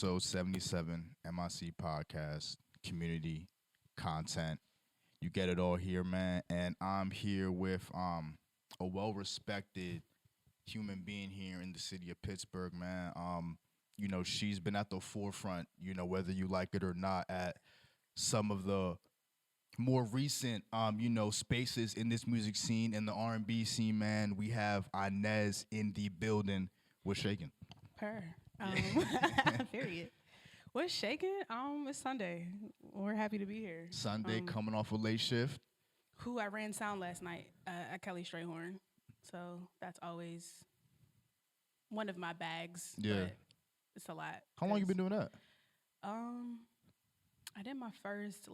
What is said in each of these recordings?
episode 77, MIC podcast, community, content. You get it all here, man. And I'm here with a well-respected human being here in the city of Pittsburgh, man. She's been at the forefront, whether you like it or not, at some of the more recent spaces in this music scene and the R&B scene, man. We have INEZ in the building. What's shaking? Per. Period. What's shaking? It's Sunday. We're happy to be here. Sunday, coming off a late shift. I ran sound last night at Kelly Strayhorn. So that's always one of my bags. Yeah. But it's a lot. How long you been doing that? I did my first,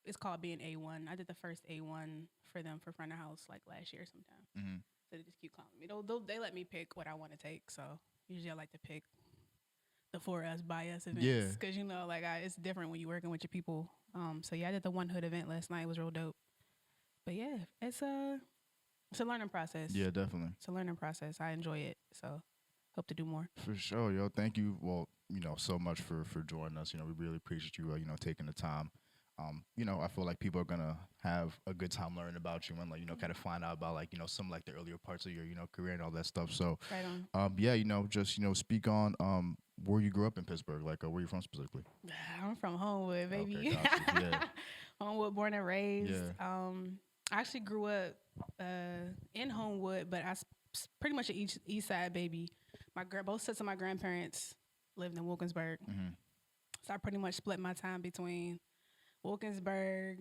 it's called being A1. I did the first A1 for them for front of house last year sometime. Mm-hmm. So they just keep calling me. They let me pick what I want to take. So usually I like to pick the for us, by us events. Yeah. Because, it's different when you're working with your people. So yeah, I did the One Hood event last night. It was real dope. But yeah, it's a learning process. Yeah, definitely. It's a learning process. I enjoy it. So hope to do more. For sure, yo. Thank you, so much for joining us. We really appreciate you, taking the time. I feel like people are gonna have a good time learning about you and kind of find out about some the earlier parts of your career and all that stuff. So, right on. just speak on where you grew up in Pittsburgh, where you from specifically. I'm from Homewood, baby. Okay, gotcha. Yeah. Homewood, born and raised. Yeah. I actually grew up in Homewood, but pretty much an East Side baby. Both sets of my grandparents lived in Wilkinsburg, so I pretty much split my time between Wilkinsburg.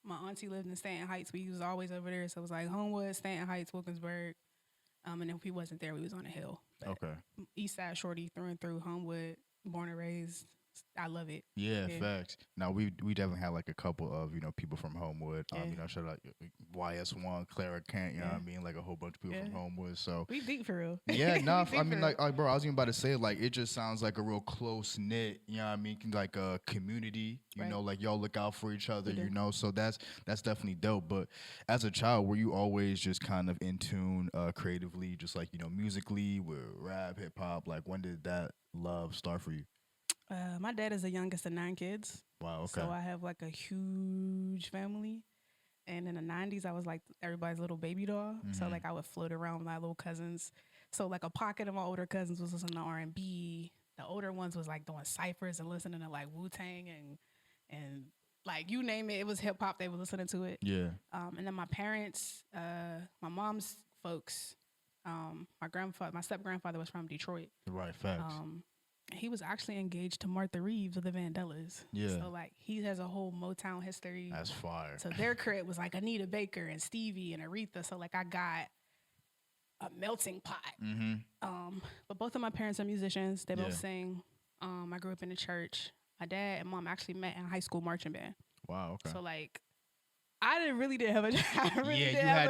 My auntie lived in Stanton Heights. We was always over there, so it was Homewood, Stanton Heights, Wilkinsburg. And if we wasn't there, we was on the hill. But okay. East Side shorty through and through. Homewood, born and raised. I love it. Yeah, facts. Now we definitely had a couple of people from Homewood. Shout out YS1, Clara Kent. You know what I mean? A whole bunch of people from Homewood. So we deep for real. Yeah, no. I mean, bro, I was even about to say it just sounds like a real close knit. You know what I mean? Like a community. You know, y'all look out for each other. So that's definitely dope. But as a child, were you always just kind of in tune creatively, just musically with rap, hip hop? When did that love start for you? My dad is the youngest of 9 kids. Wow, okay. So I have a huge family. And in the 90s, I was everybody's little baby doll. Mm-hmm. So I would float around with my little cousins. So a pocket of my older cousins was listening to R&B. The older ones was doing ciphers and listening to Wu-Tang and you name it. It was hip hop. They were listening to it. Yeah. And then my parents, my mom's folks, my step grandfather was from Detroit. Right. Facts. He was actually engaged to Martha Reeves of the Vandellas. Yeah. So he has a whole Motown history. That's fire. So their crib was Anita Baker and Stevie and Aretha. So I got a melting pot. Mm-hmm. But both of my parents are musicians. They both sing. I grew up in the church. My dad and mom actually met in high school marching band. Wow. Okay. So I didn't have a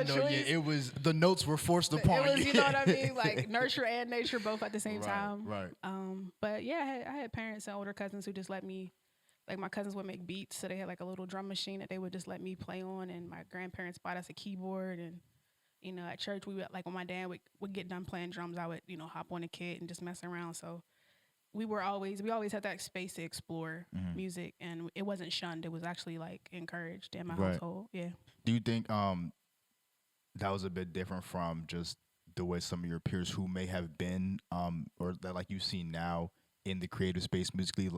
choice. It was the notes were forced upon you. It was, you know what I mean, nurture and nature both at the same time. Right. But yeah, I had parents and older cousins who just let me, my cousins would make beats, so they had a little drum machine that they would just let me play on, and my grandparents bought us a keyboard, and at church we would when my dad would get done playing drums, I would hop on a kit and just mess around. So we always had that space to explore music, and it wasn't shunned. It was actually encouraged in my household. Yeah. Do you think that was a bit different from just the way some of your peers who may have been or that you've seen now in the creative space musically,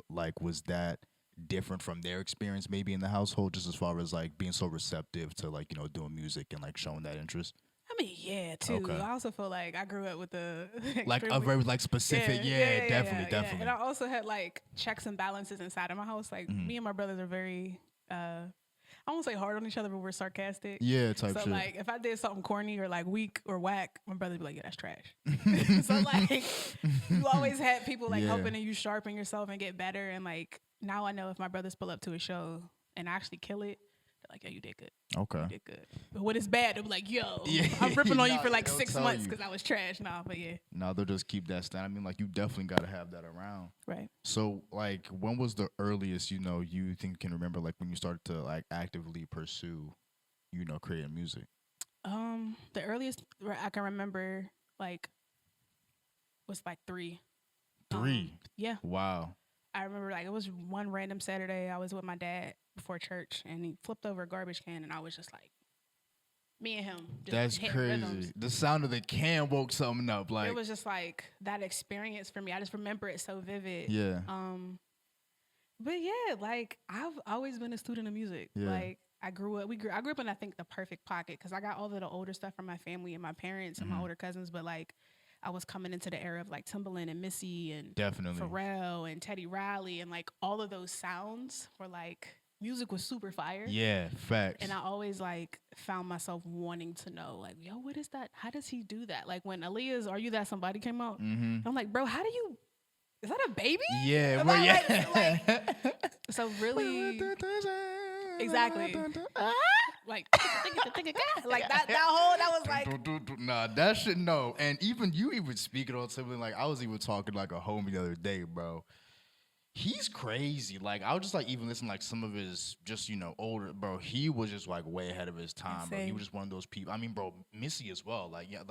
was that different from their experience maybe in the household, just as far as being so receptive to doing music and showing that interest? I mean, yeah, too. Okay. I also feel I grew up with a a very specific, definitely. And I also had checks and balances inside of my house. Me and my brothers are very, I won't say hard on each other, but we're sarcastic. Yeah, type so, shit. If I did something corny or weak or whack, my brother would be like, yeah, that's trash. So you always had people helping you sharpen yourself and get better. And now I know if my brothers pull up to a show and actually kill it, they're yo, you did good. Okay. You did good. But when it's bad, they'll be yo, I'm ripping on you for 6 months because I was trash. But yeah. No, they'll just keep that stand. I mean, you definitely got to have that around. Right. So, when was the earliest, you think can remember, when you started to, actively pursue, creating music? The earliest I can remember, was 3. 3. Yeah. Wow. I remember like it was one random Saturday. I was with my dad before church, and he flipped over a garbage can, and I was just like, me and him just That's hitting crazy. rhythms. The sound of the can woke something up. Like It was just like that experience for me. I just remember it so vivid. yeah. But yeah, like I've always been a student of music. Yeah. Like I grew up in I think the perfect pocket because I got all of the older stuff from my family and my parents and my older cousins. But like I was coming into the era of like Timbaland and Missy and Definitely. Pharrell and Teddy Riley and like all of those sounds were like music was super fire. Yeah, facts. And I always like found myself wanting to know like, yo, what is that? How does he do that? Like when Aaliyah's "Are You That Somebody" came out, I'm like, bro, how do you? Is that a baby? Yeah, well, yeah. Like, so really, exactly. Like that was like. Nah, that shit no. And even you even speaking on something like I was even talking like a homie the other day, bro. He's crazy. Like I was just like even listening like some of his just older bro. He was just like way ahead of his time, bro. He was just one of those people. I mean, bro, Missy as well. Like yeah,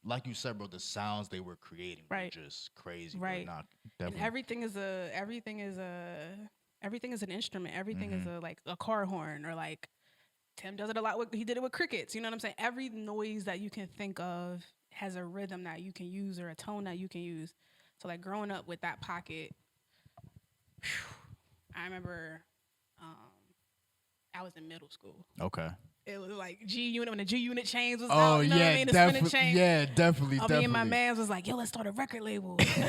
like you said, bro, the sounds they were creating were just crazy. Right. Not and everything is an instrument. Everything is a car horn or like Tim does it a lot. He did it with crickets. You know what I'm saying? Every noise that you can think of has a rhythm that you can use or a tone that you can use. So like growing up with that pocket, I remember I was in middle school. Okay. It was like G Unit when the G Unit chains was Oh out. You know what I yeah, mean? The definitely. spinning chain. Yeah, definitely. Me and my mans was like, yo, let's start a record label. We ain't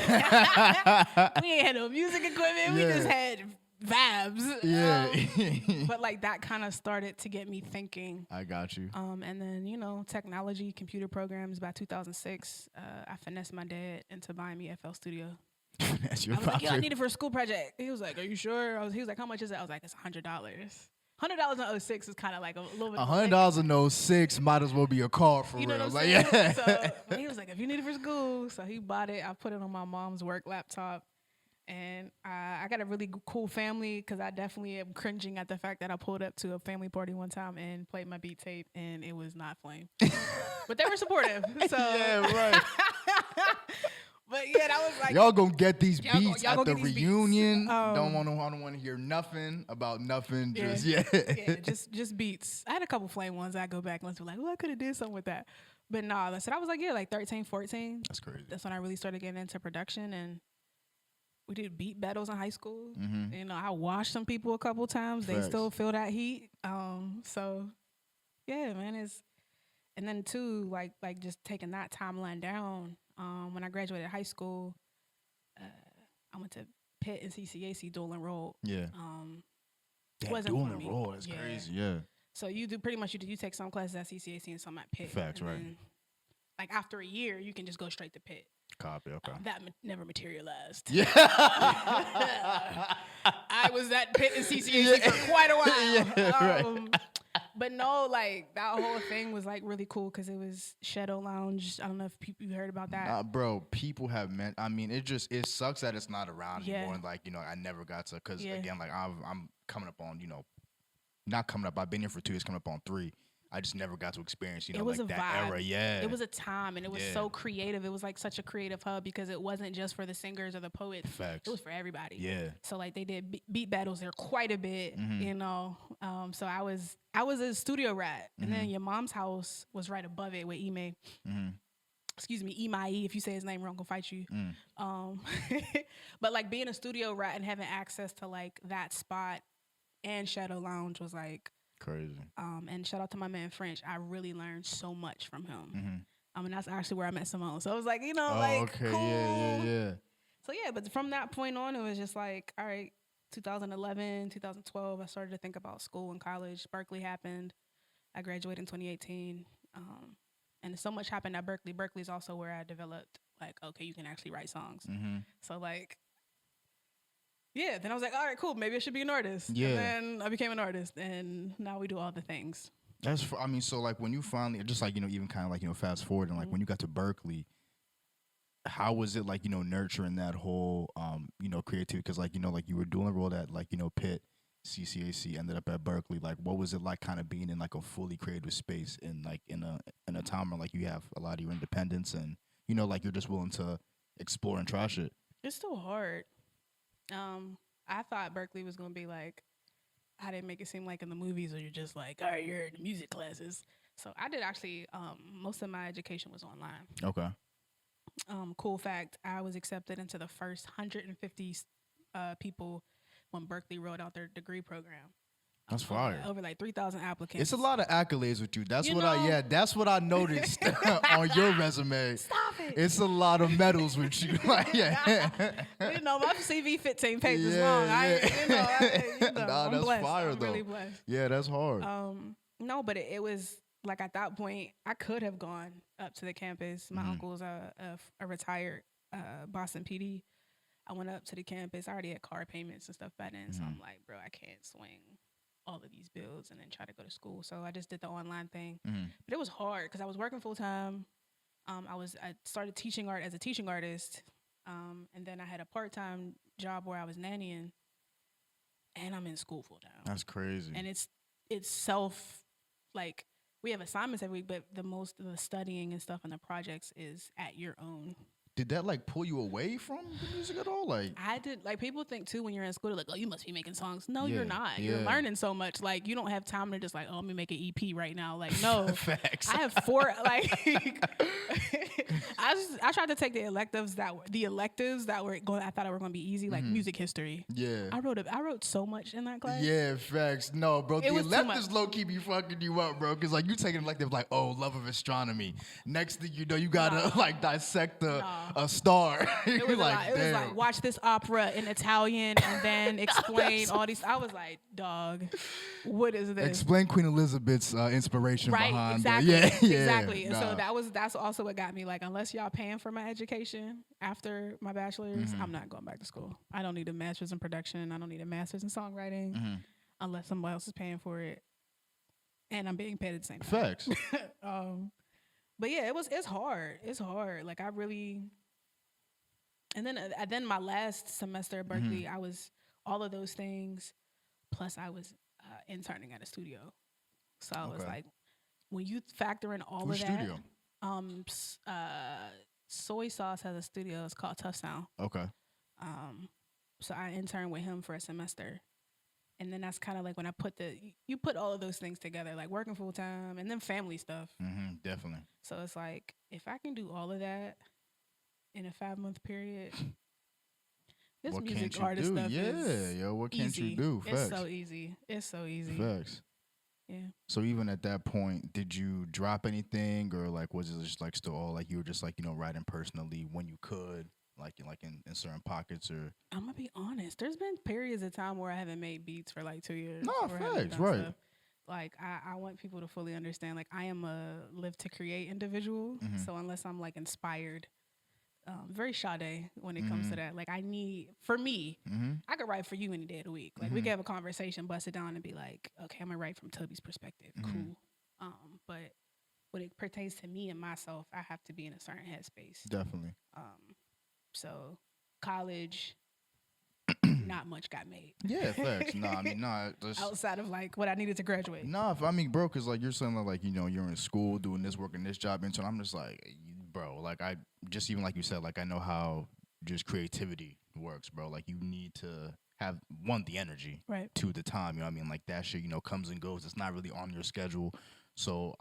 had no music equipment. We just had vibes. Yeah. But like that kind of started to get me thinking. I got you. And then technology, computer programs. By 2006, I finessed my dad into buying me FL Studio. I was like, yo, I need it for a school project. He was like, are you sure? He was like, how much is it? I was like, it's $100. $100 in 06 is kind of like a little bit. $100 in 06 might as well be a car for real. Like, yeah. So he was like, if you need it for school, so he bought it. I put it on my mom's work laptop, and I got a really cool family because I definitely am cringing at the fact that I pulled up to a family party one time and played my beat tape, and it was not Flame, but they were supportive. So yeah, right. But yeah, that was like y'all gonna get these beats at the reunion. I don't want to hear nothing about nothing. Yeah. Just beats. I had a couple Flame ones. I go back and be like, oh, I could have did something with that. But no, so I was like, 13, 14. That's crazy. That's when I really started getting into production, and we did beat battles in high school. I washed some people a couple times. They still feel that heat. So yeah, man, and then too, like just taking that timeline down. When I graduated high school, I went to Pitt and CCAC dual enrolled. Yeah. Dual enrolled. That's crazy. Yeah. So you do pretty much you take some classes at CCAC and some at Pitt. Facts, right? Then, like after a year, you can just go straight to Pitt. Copy. Okay. That never materialized. Yeah. I was at Pitt and CCAC for quite a while. Yeah, right. But no, like that whole thing was like really cool because it was Shadow Lounge. I don't know if you heard about that. Bro, people have meant. I mean, it sucks that it's not around anymore. And like I never got to because again, like I'm coming up on not coming up. I've been here for 2 years, coming up on 3. I just never got to experience, it was like a that vibe. era. Yeah. It was a time, and it was so creative. It was like such a creative hub because it wasn't just for the singers or the poets. Facts. It was for everybody. Yeah. So like they did beat battles there quite a bit, So I was a studio rat, and then your mom's house was right above it with Ime. Excuse me, Imai. If you say his name wrong, I'll fight you. But like being a studio rat and having access to like that spot and Shadow Lounge was like crazy. And shout out to my man French. I really learned so much from him. And that's actually where I met Simone. So it was like, okay, cool. Yeah. So yeah, but from that point on, it was just like, all right, 2011, 2012, I started to think about school and college. Berkeley happened. I graduated in 2018. And so much happened at Berkeley. Berkeley is also where I developed, like, okay, you can actually write songs. So like, yeah, then I was like, all right, cool. Maybe I should be an artist. Yeah. And then I became an artist, and now we do all the things. So like when you finally, just like, even kind of like, fast forward and like when you got to Berkeley, how was it like, nurturing that whole, creativity? Because like, like you were doing a role at like, Pitt, CCAC, ended up at Berkeley. Like, what was it like kind of being in like a fully creative space in like in a time where like you have a lot of your independence and, like you're just willing to explore and try shit? It's still hard. I thought Berkeley was gonna be like, I didn't make it seem like in the movies, or you're just like, all right, you're in music classes. So I did actually. Most of my education was online. Okay. Cool fact: I was accepted into the first 150 people when Berkeley rolled out their degree program. That's fire. Over like 3,000 applicants. It's a lot of accolades with you. That's You what know- that's what I noticed on your resume. Stop it. It's a lot of medals with you. Like, yeah. You know, my CV 15 pages Yeah, long. Nah, I'm that's blessed. fire, I'm though. really blessed. Yeah, that's hard. No, but it was like at that point, I could have gone up to the campus. My uncle's a retired Boston PD. I went up to the campus. I already had car payments and stuff by then. So I'm like, bro, I can't swing all of these bills and then try to go to school. So I just did the online thing. But it was hard because I was working full time. I started teaching art as a teaching artist. And then I had a part-time job where I was nannying, and I'm in school full time. That's crazy. And it's like we have assignments every week, but the most of the studying and stuff and the projects is at your own. Did that like pull you away from the music at all? Like, I did. Like, people think too when you're in school, they're like, oh, you must be making songs. No, Yeah, you're not. yeah. You're learning so much. Like, you don't have time to just like, oh, let me make an EP right now. Like, no. facts. I have 4 like I tried to take the electives that were going. I thought it were going to be easy, like music history. Yeah. I wrote so much in that class. Yeah, facts. No, bro. The was too electives much. low key be fucking you up, bro. Because like you take an elective like, oh, love of astronomy. Next thing you know, you gotta like dissect a star. It was like, a lot. It was like, watch this opera in Italian and then explain all these. I was like, dog, what is this? Explain Queen Elizabeth's inspiration Right, behind exactly, yeah, exactly. And nah. so that's also what got me. Like, unless y'all paying for my education after my bachelor's, I'm not going back to school. I don't need a master's in production. I don't need a master's in songwriting unless somebody else is paying for it, and I'm being paid at the same time. Facts. But yeah, it's hard. It's hard. Like, I really. And then my last semester at Berkeley, I was all of those things, plus I was interning at a studio. So I was like, when you factor in all Which of that, studio? Soy Sauce has a studio. It's called Tough Sound. Okay. So I interned with him for a semester, and then that's kind of like when I you put all of those things together, like working full time and then family stuff. Definitely. So it's like, if I can do all of that in a 5-month period, this What music can't you artist do? stuff is Yo, what can't easy. you do? Facts. It's so easy. It's so easy. Facts. Yeah. So even at that point, did you drop anything, or like was it just like still all like you were just like, you know, writing personally when you could, like in certain pockets? Or I'm gonna be honest. There's been periods of time where I haven't made beats for like 2 years. No, or haven't facts, done right. stuff. Like, I want people to fully understand, like, I am a live to create individual. So unless I'm like inspired, very Sade when it comes to that. Like, for me, I could write for you any day of the week. Like, we could have a conversation, bust it down, and be like, okay, I'm gonna write from Toby's perspective. Cool. But when it pertains to me and myself, I have to be in a certain headspace. definitely. So college, not much got made. Yeah, facts. Just Outside of like what I needed to graduate. nah. I mean, bro, because like you're saying like, you know, you're in school doing this, working this job, and so I'm just like, bro, like I just, even like you said, like I know how just creativity works, bro. Like you need to have the energy, Right. to the time. You know what I mean? Like that shit, you know, comes and goes. It's not really on your schedule. So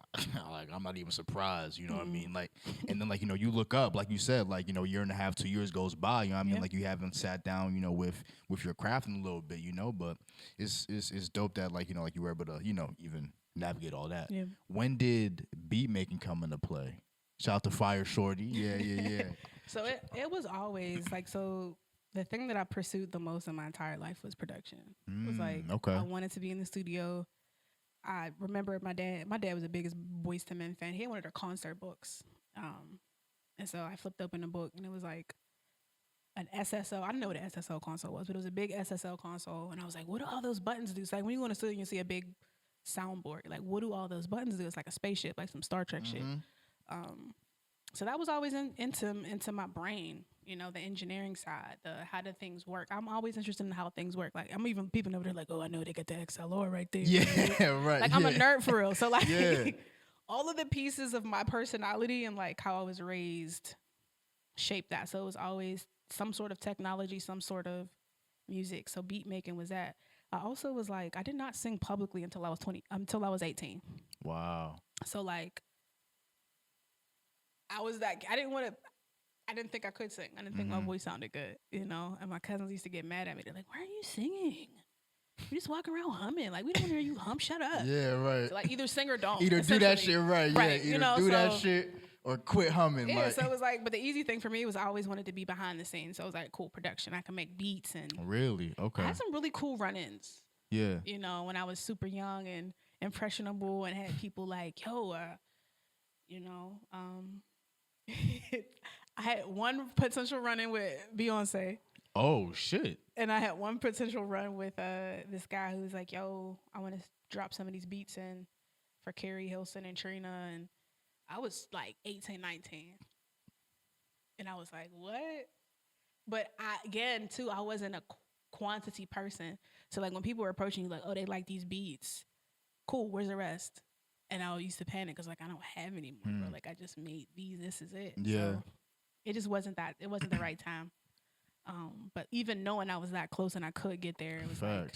like I'm not even surprised, you know what I mean? Like, and then like, you know, you look up, like you said, like, you know, 1.5 years, 2 years goes by, you know what I mean? Yeah. Like you haven't sat down, you know, with your craft in a little bit, you know, but it's dope that like, you know, like you were able to, you know, even navigate all that. Yeah. When did beat making come into play? Shout out to Fire Shorty. Yeah. So it was always like, so the thing that I pursued the most in my entire life was production. It was like, okay. I wanted to be in the studio. I remember my dad was the biggest Boyz II Men fan. He had one of their concert books. And so I flipped open the book, and it was like an SSL. I didn't know what an SSL console was, but it was a big SSL console. And I was like, what do all those buttons do? It's like when you go in the studio and you see a big soundboard, like what do all those buttons do? It's like a spaceship, like some Star Trek shit. So that was always into my brain, you know, the engineering side, how do things work. I'm always interested in how things work. Like, I'm even people over there like, oh, I know they got the XLR right there. Yeah, right. Like, I'm a nerd for real. So like, Yeah. all of the pieces of my personality and like how I was raised shaped that. So it was always some sort of technology, some sort of music. So beat making was that. I also was like, I did not sing publicly until I was 18. Wow. So like, I was that. I didn't want to. I didn't think I could sing. I didn't think my voice sounded good, you know. And my cousins used to get mad at me. They're like, "Why are you singing? You just walking around humming. Like we don't want to hear you hum. Shut up." Yeah, right. So like either sing or don't. Either do that shit right. Yeah, either you know, do that shit or quit humming. Yeah, like. so it was like, but the easy thing for me was I always wanted to be behind the scenes. So it was like cool production. I can make beats and Really? Okay. I had some really cool run-ins. Yeah. You know, when I was super young and impressionable and had people like, yo, you know, I had one potential run-in with Beyonce. Oh shit. And I had one potential run with this guy who was like, yo, I want to drop some of these beats in for Carrie Hilson and Trina. And I was like 18, 19. And I was like, what? But again, too, I wasn't a quantity person. So like when people were approaching you like, oh, they like these beats. Cool, where's the rest? And I used to panic because like I don't have any more. Bro. Like I just made these. This is it. Yeah. So it just wasn't that. It wasn't the right time. But even knowing I was that close and I could get there, it was like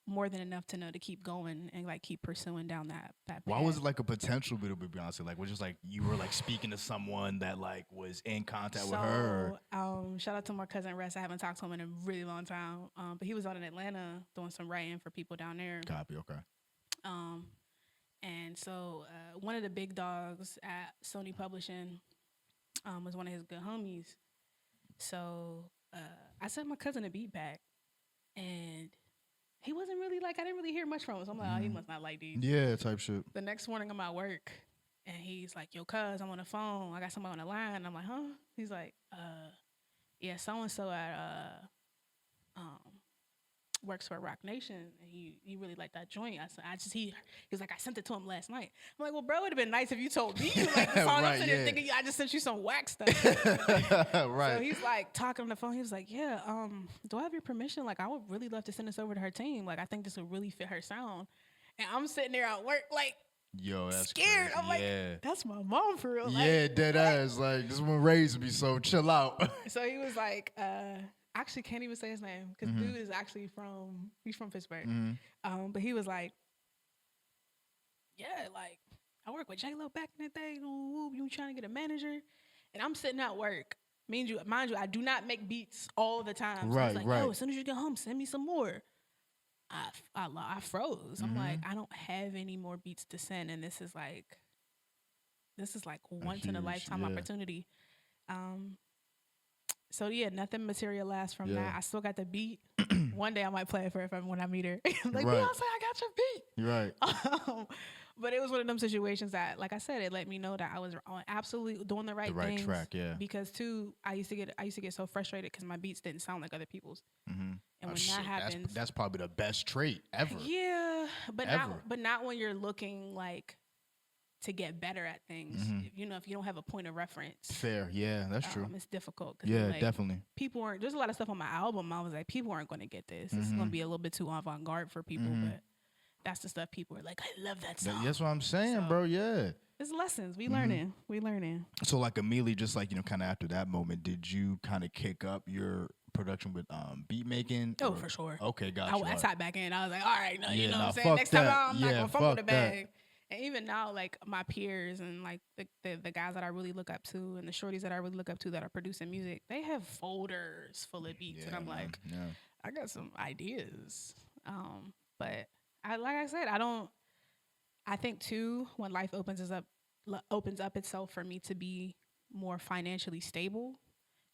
more than enough to know to keep going and like keep pursuing down that path. Why was it like a potential bit of Beyonce? Like was just like you were like speaking to someone that like was in contact with her? Shout out to my cousin Rest. I haven't talked to him in a really long time. But he was out in Atlanta doing some writing for people down there. Copy, okay. And so one of the big dogs at Sony Publishing was one of his good homies. So I sent my cousin a beat back, and he wasn't really like, I didn't really hear much from him. So I'm like, oh, he must not like these. Yeah, type shit. The next morning I'm at work, and he's like, yo, cuz, I'm on the phone. I got somebody on the line. I'm like, huh? He's like, yeah, so-and-so at works for Rock Nation, and he really liked that joint. He was like, I sent it to him last night. I'm like, well, bro, it'd have been nice if you told me you like the song. I'm sitting there thinking I just sent you some whack stuff. Right. So he's like talking on the phone. He was like, yeah, do I have your permission? Like, I would really love to send this over to her team. Like, I think this would really fit her sound. And I'm sitting there at work, like, yo, that's scared. Crazy. I'm like, that's my mom for real. Yeah, like, dead ass. Like, this one raised me, so chill out. So he was like, actually can't even say his name because dude is actually he's from Pittsburgh. But he was like, yeah, like I work with J-Lo back in the day. You trying to get a manager? And I'm sitting at work. Mind you, I do not make beats all the time. So I was like, yo, as soon as you get home, send me some more. I froze. I'm like, I don't have any more beats to send, and this is like once in a lifetime opportunity. So yeah, nothing materialized from that. I still got the beat. One day I might play it for her when I meet her. Like, Beyonce, I got your beat. You're right. But it was one of them situations that, like I said, it let me know that I was absolutely doing the right things. Track, yeah. Because too, I used to get so frustrated because my beats didn't sound like other people's. And when that happens, that's probably the best trait ever. Yeah, but not when you're looking like to get better at things. If you don't have a point of reference. Fair, yeah, that's true. It's difficult. Yeah, like, definitely. There's a lot of stuff on my album. I was like, people aren't going to get this. It's going to be a little bit too avant-garde for people, but that's the stuff people are like, I love that song. That's what I'm saying, bro, yeah. It's lessons. We learning. So like immediately, just like, kind of after that moment, did you kind of kick up your production with beat making? Oh, for sure. Okay, gotcha. I sat back in. I was like, all right, no, you know what I'm saying? Fuck Next time that. I'm not going to fumble the bag. That. And even now, like my peers and like the guys that I really look up to and the shorties that I really look up to that are producing music, they have folders full of beats, and I'm like, I got some ideas. But I said, I think too, when life opens up itself for me to be more financially stable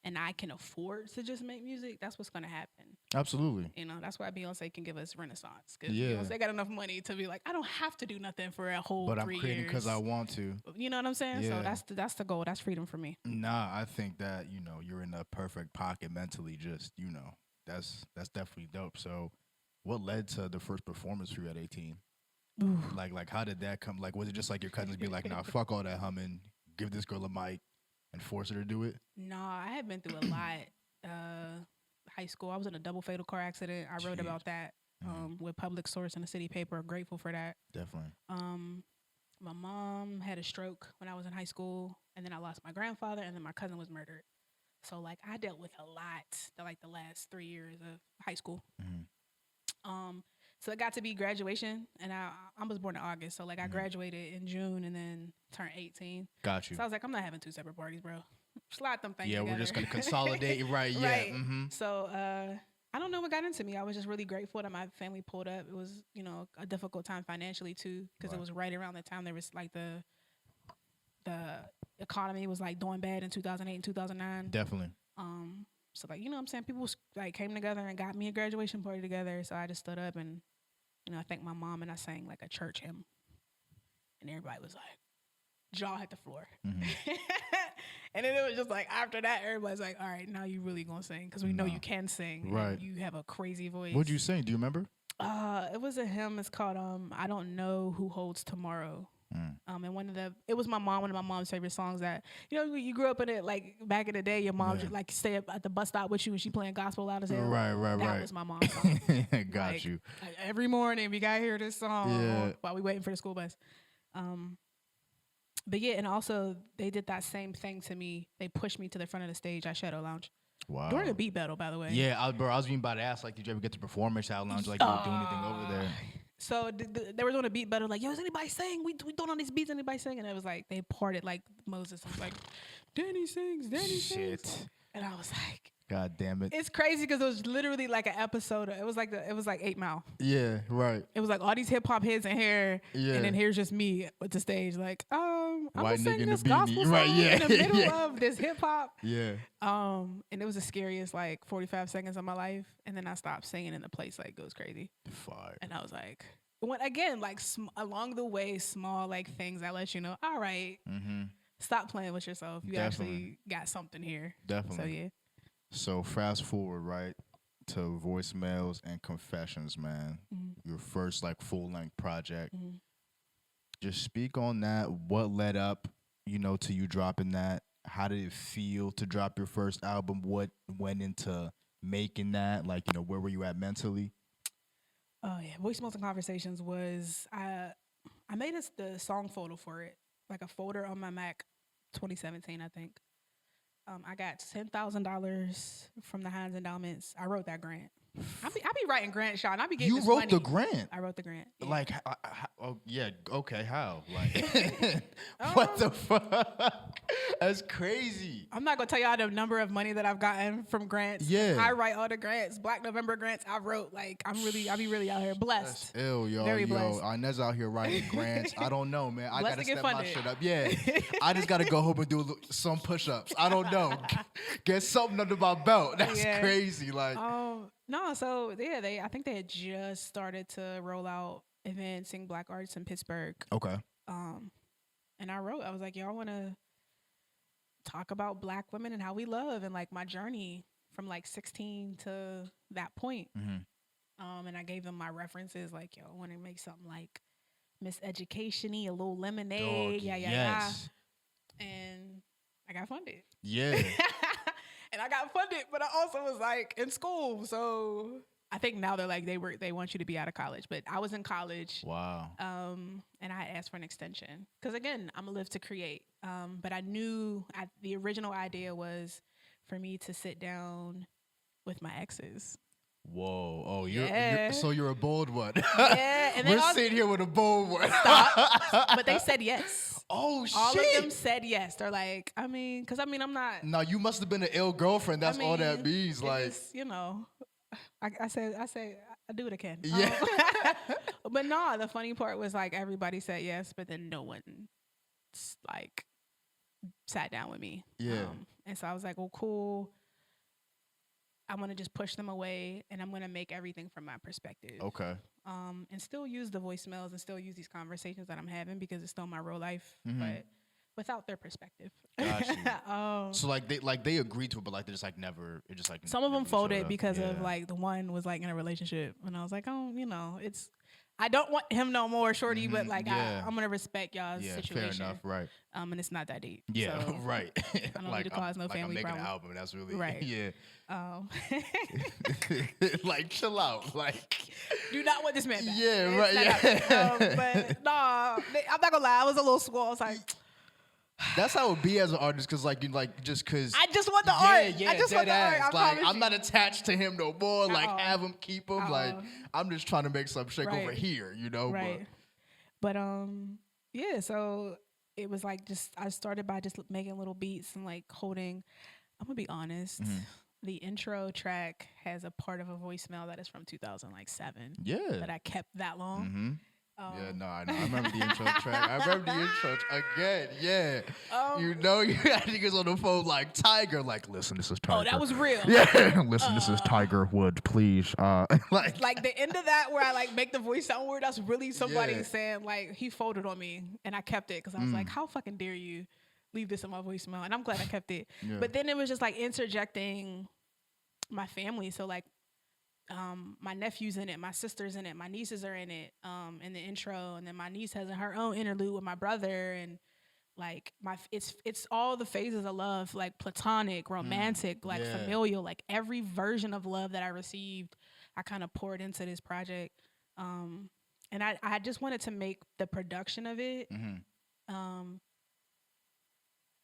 and I can afford to just make music, that's what's going to happen. Absolutely. That's why Beyonce can give us Renaissance. Because Beyonce got enough money to be like, I don't have to do nothing for a whole 3 years. But I'm creating because I want to. You know what I'm saying? Yeah. So that's the goal. That's freedom for me. Nah, I think that, you're in a perfect pocket mentally. Just, that's definitely dope. So what led to the first performance for you at 18? Ooh. Like how did that come? Like, was it just like your cousins be like, nah, fuck all that humming, give this girl a mic and force her to do it? No, I had been through a lot. High school, I was in a double fatal car accident. I wrote about that with Public Source in the city paper. Grateful for that. Definitely. My mom had a stroke when I was in high school, and then I lost my grandfather, and then my cousin was murdered. So like I dealt with a lot the last 3 years of high school. Mhm. So it got to be graduation, and I was born in August, so like I graduated in June and then turned 18. Got you. So I was like, I'm not having 2 separate parties, bro. Slide them things Yeah, together. we're just gonna consolidate. Right. Yeah. Right. Mm-hmm. So I don't know what got into me. I was just really grateful that my family pulled up. It was, a difficult time financially too, because it was right around the time there was like the economy was like doing bad in 2008 and 2009. Definitely. So like, what I'm saying, people like came together and got me a graduation party together. So I just stood up and, I thanked my mom and I sang like a church hymn, and everybody was like, jaw hit the floor. Mm-hmm. And then it was just like, after that, everybody's like, all right, now you really gonna sing, because we know you can sing. Right. And you have a crazy voice. What'd you sing? Do you remember? It was a hymn. It's called I Don't Know Who Holds Tomorrow. And it was one of my mom's favorite songs that, you grew up in it, like back in the day, your mom just like stay up at the bus stop with you and she playing gospel loud as hell. Right. That was my mom's song. Got like, you. Like every morning we gotta hear this song while we waiting for the school bus. But yeah, and also they did that same thing to me. They pushed me to the front of the stage at Shadow Lounge. Wow. During a beat battle, by the way. Yeah, I was being about to ask, like, did you ever get to perform at Shadow Lounge? Like, you were doing anything over there? So they were doing a beat battle, like, yo, is anybody sing? We doing all these beats, anybody sing? And it was like, they parted like Moses. I was like, Danny sings. Shit. And I was like, God damn it. it's crazy because it was literally like an episode. It was like 8 Mile. Yeah, right. It was like all these hip hop heads in here, and then here's just me with the stage, like, I'm gonna sing this gospel song in the middle of this hip hop. Yeah. And it was the scariest like 45 seconds of my life, and then I stopped singing, and the place like goes crazy. Fire. And I was like, again, like along the way, small like things that let you know, all right, stop playing with yourself. You actually got something here. Definitely. So yeah. So fast forward, right, to Voicemails and Confessions, man. Your first like full length project. Just speak on that. What led up, to you dropping that? How did it feel to drop your first album? What went into making that? Like, where were you at mentally? Oh yeah, Voicemails and Conversations was I made the song folder for it, like a folder on my Mac, 2017, I think. I got $10,000 from the Heinz Endowments. I wrote that grant. I be writing grants, y'all, and I be getting You this wrote money. the grant? I wrote the grant. Yeah. Like, oh yeah, okay, how? Like, what the fuck? That's crazy. I'm not gonna tell y'all the number of money that I've gotten from grants. Yeah, I write all the grants, Black November grants. I wrote. Like, I be really out here blessed. That's ill, yo. Very blessed. INEZ out here writing grants. I don't know, man. I Blessed gotta to get step funded. my shit up. Yeah, I just gotta go home and do some push-ups. I don't know. Get something under my belt. That's crazy. Like, no, so yeah, I think they had just started to roll out advancing Black arts in Pittsburgh. Okay. And I was like, y'all want to talk about Black women and how we love and like my journey from like 16 to that point. And I gave them my references, like, yo, I want to make something like Miss Education-y, a little lemonade, yeah. And I got funded. Yeah. And I got funded, but I also was like in school. So I think now they're like, they want you to be out of college, but I was in college. Wow. And I asked for an extension because again, I'm gonna live to create. But I knew the original idea was for me to sit down with my exes. Whoa. Oh, you're a bold one. Yeah. And we're sitting here with a bold one. Stop. But they said yes. Oh, shit. All of them said yes. They're like, I'm not. No, you must have been an ill girlfriend. That's all that means. Like, just, I say, I do what I can. Yeah. But no, the funny part was like everybody said yes, but then no one like sat down with me. Yeah. And so I was like, well, cool. I'm going to just push them away and I'm going to make everything from my perspective. Okay. And still use the voicemails and still use these conversations that I'm having because it's still my real life, Mm-hmm. but without their perspective. Gotcha. So like they agreed to it, but like they just like never. It just like some of them never showed folded up. because of like the one was like in a relationship, and I was like, oh, I don't want him no more, shorty, but like I'm gonna respect y'all's situation. Fair enough, right? And it's not that deep. Yeah, so right. I don't need to cause no family I'm making problem. an album. That's really Right. Yeah. Like chill out. Like do not want this man back. Yeah, right. Yeah. But nah, I'm not gonna lie. I was a little squall. I was like, That's how it be as an artist, cause like you like just cause I just want the art. Yeah, I just want the art. I like promise I'm you. not attached to him no more. Like have him, keep him. Like I'm just trying to make some shake over Right. here, you know. Right. But yeah. So it was like I started by just making little beats and like holding. I'm gonna be honest. The intro track has a part of a voicemail that is from 2007. Yeah. That I kept that long. Mm-hmm. Yeah, no, I know. I remember the intro track. I remember the intro again. Yeah, you know, you got niggas on the phone like Tiger. Like, listen, this is Tiger. Oh, that was real. Yeah, listen, this is Tiger Woods, please. Like the end of that where I like make the voice sound weird. That's really somebody saying like he folded on me, and I kept it because I was like, how fucking dare you leave this in my voicemail? And I'm glad I kept it. Yeah. But then it was just like interjecting my family. So like. My nephew's in it, my sister's in it, my nieces are in it, in the intro, and then my niece has her own interlude with my brother, and like it's all the phases of love, like platonic, romantic, like familial, like every version of love that I received, I kind of poured into this project, and I just wanted to make the production of it,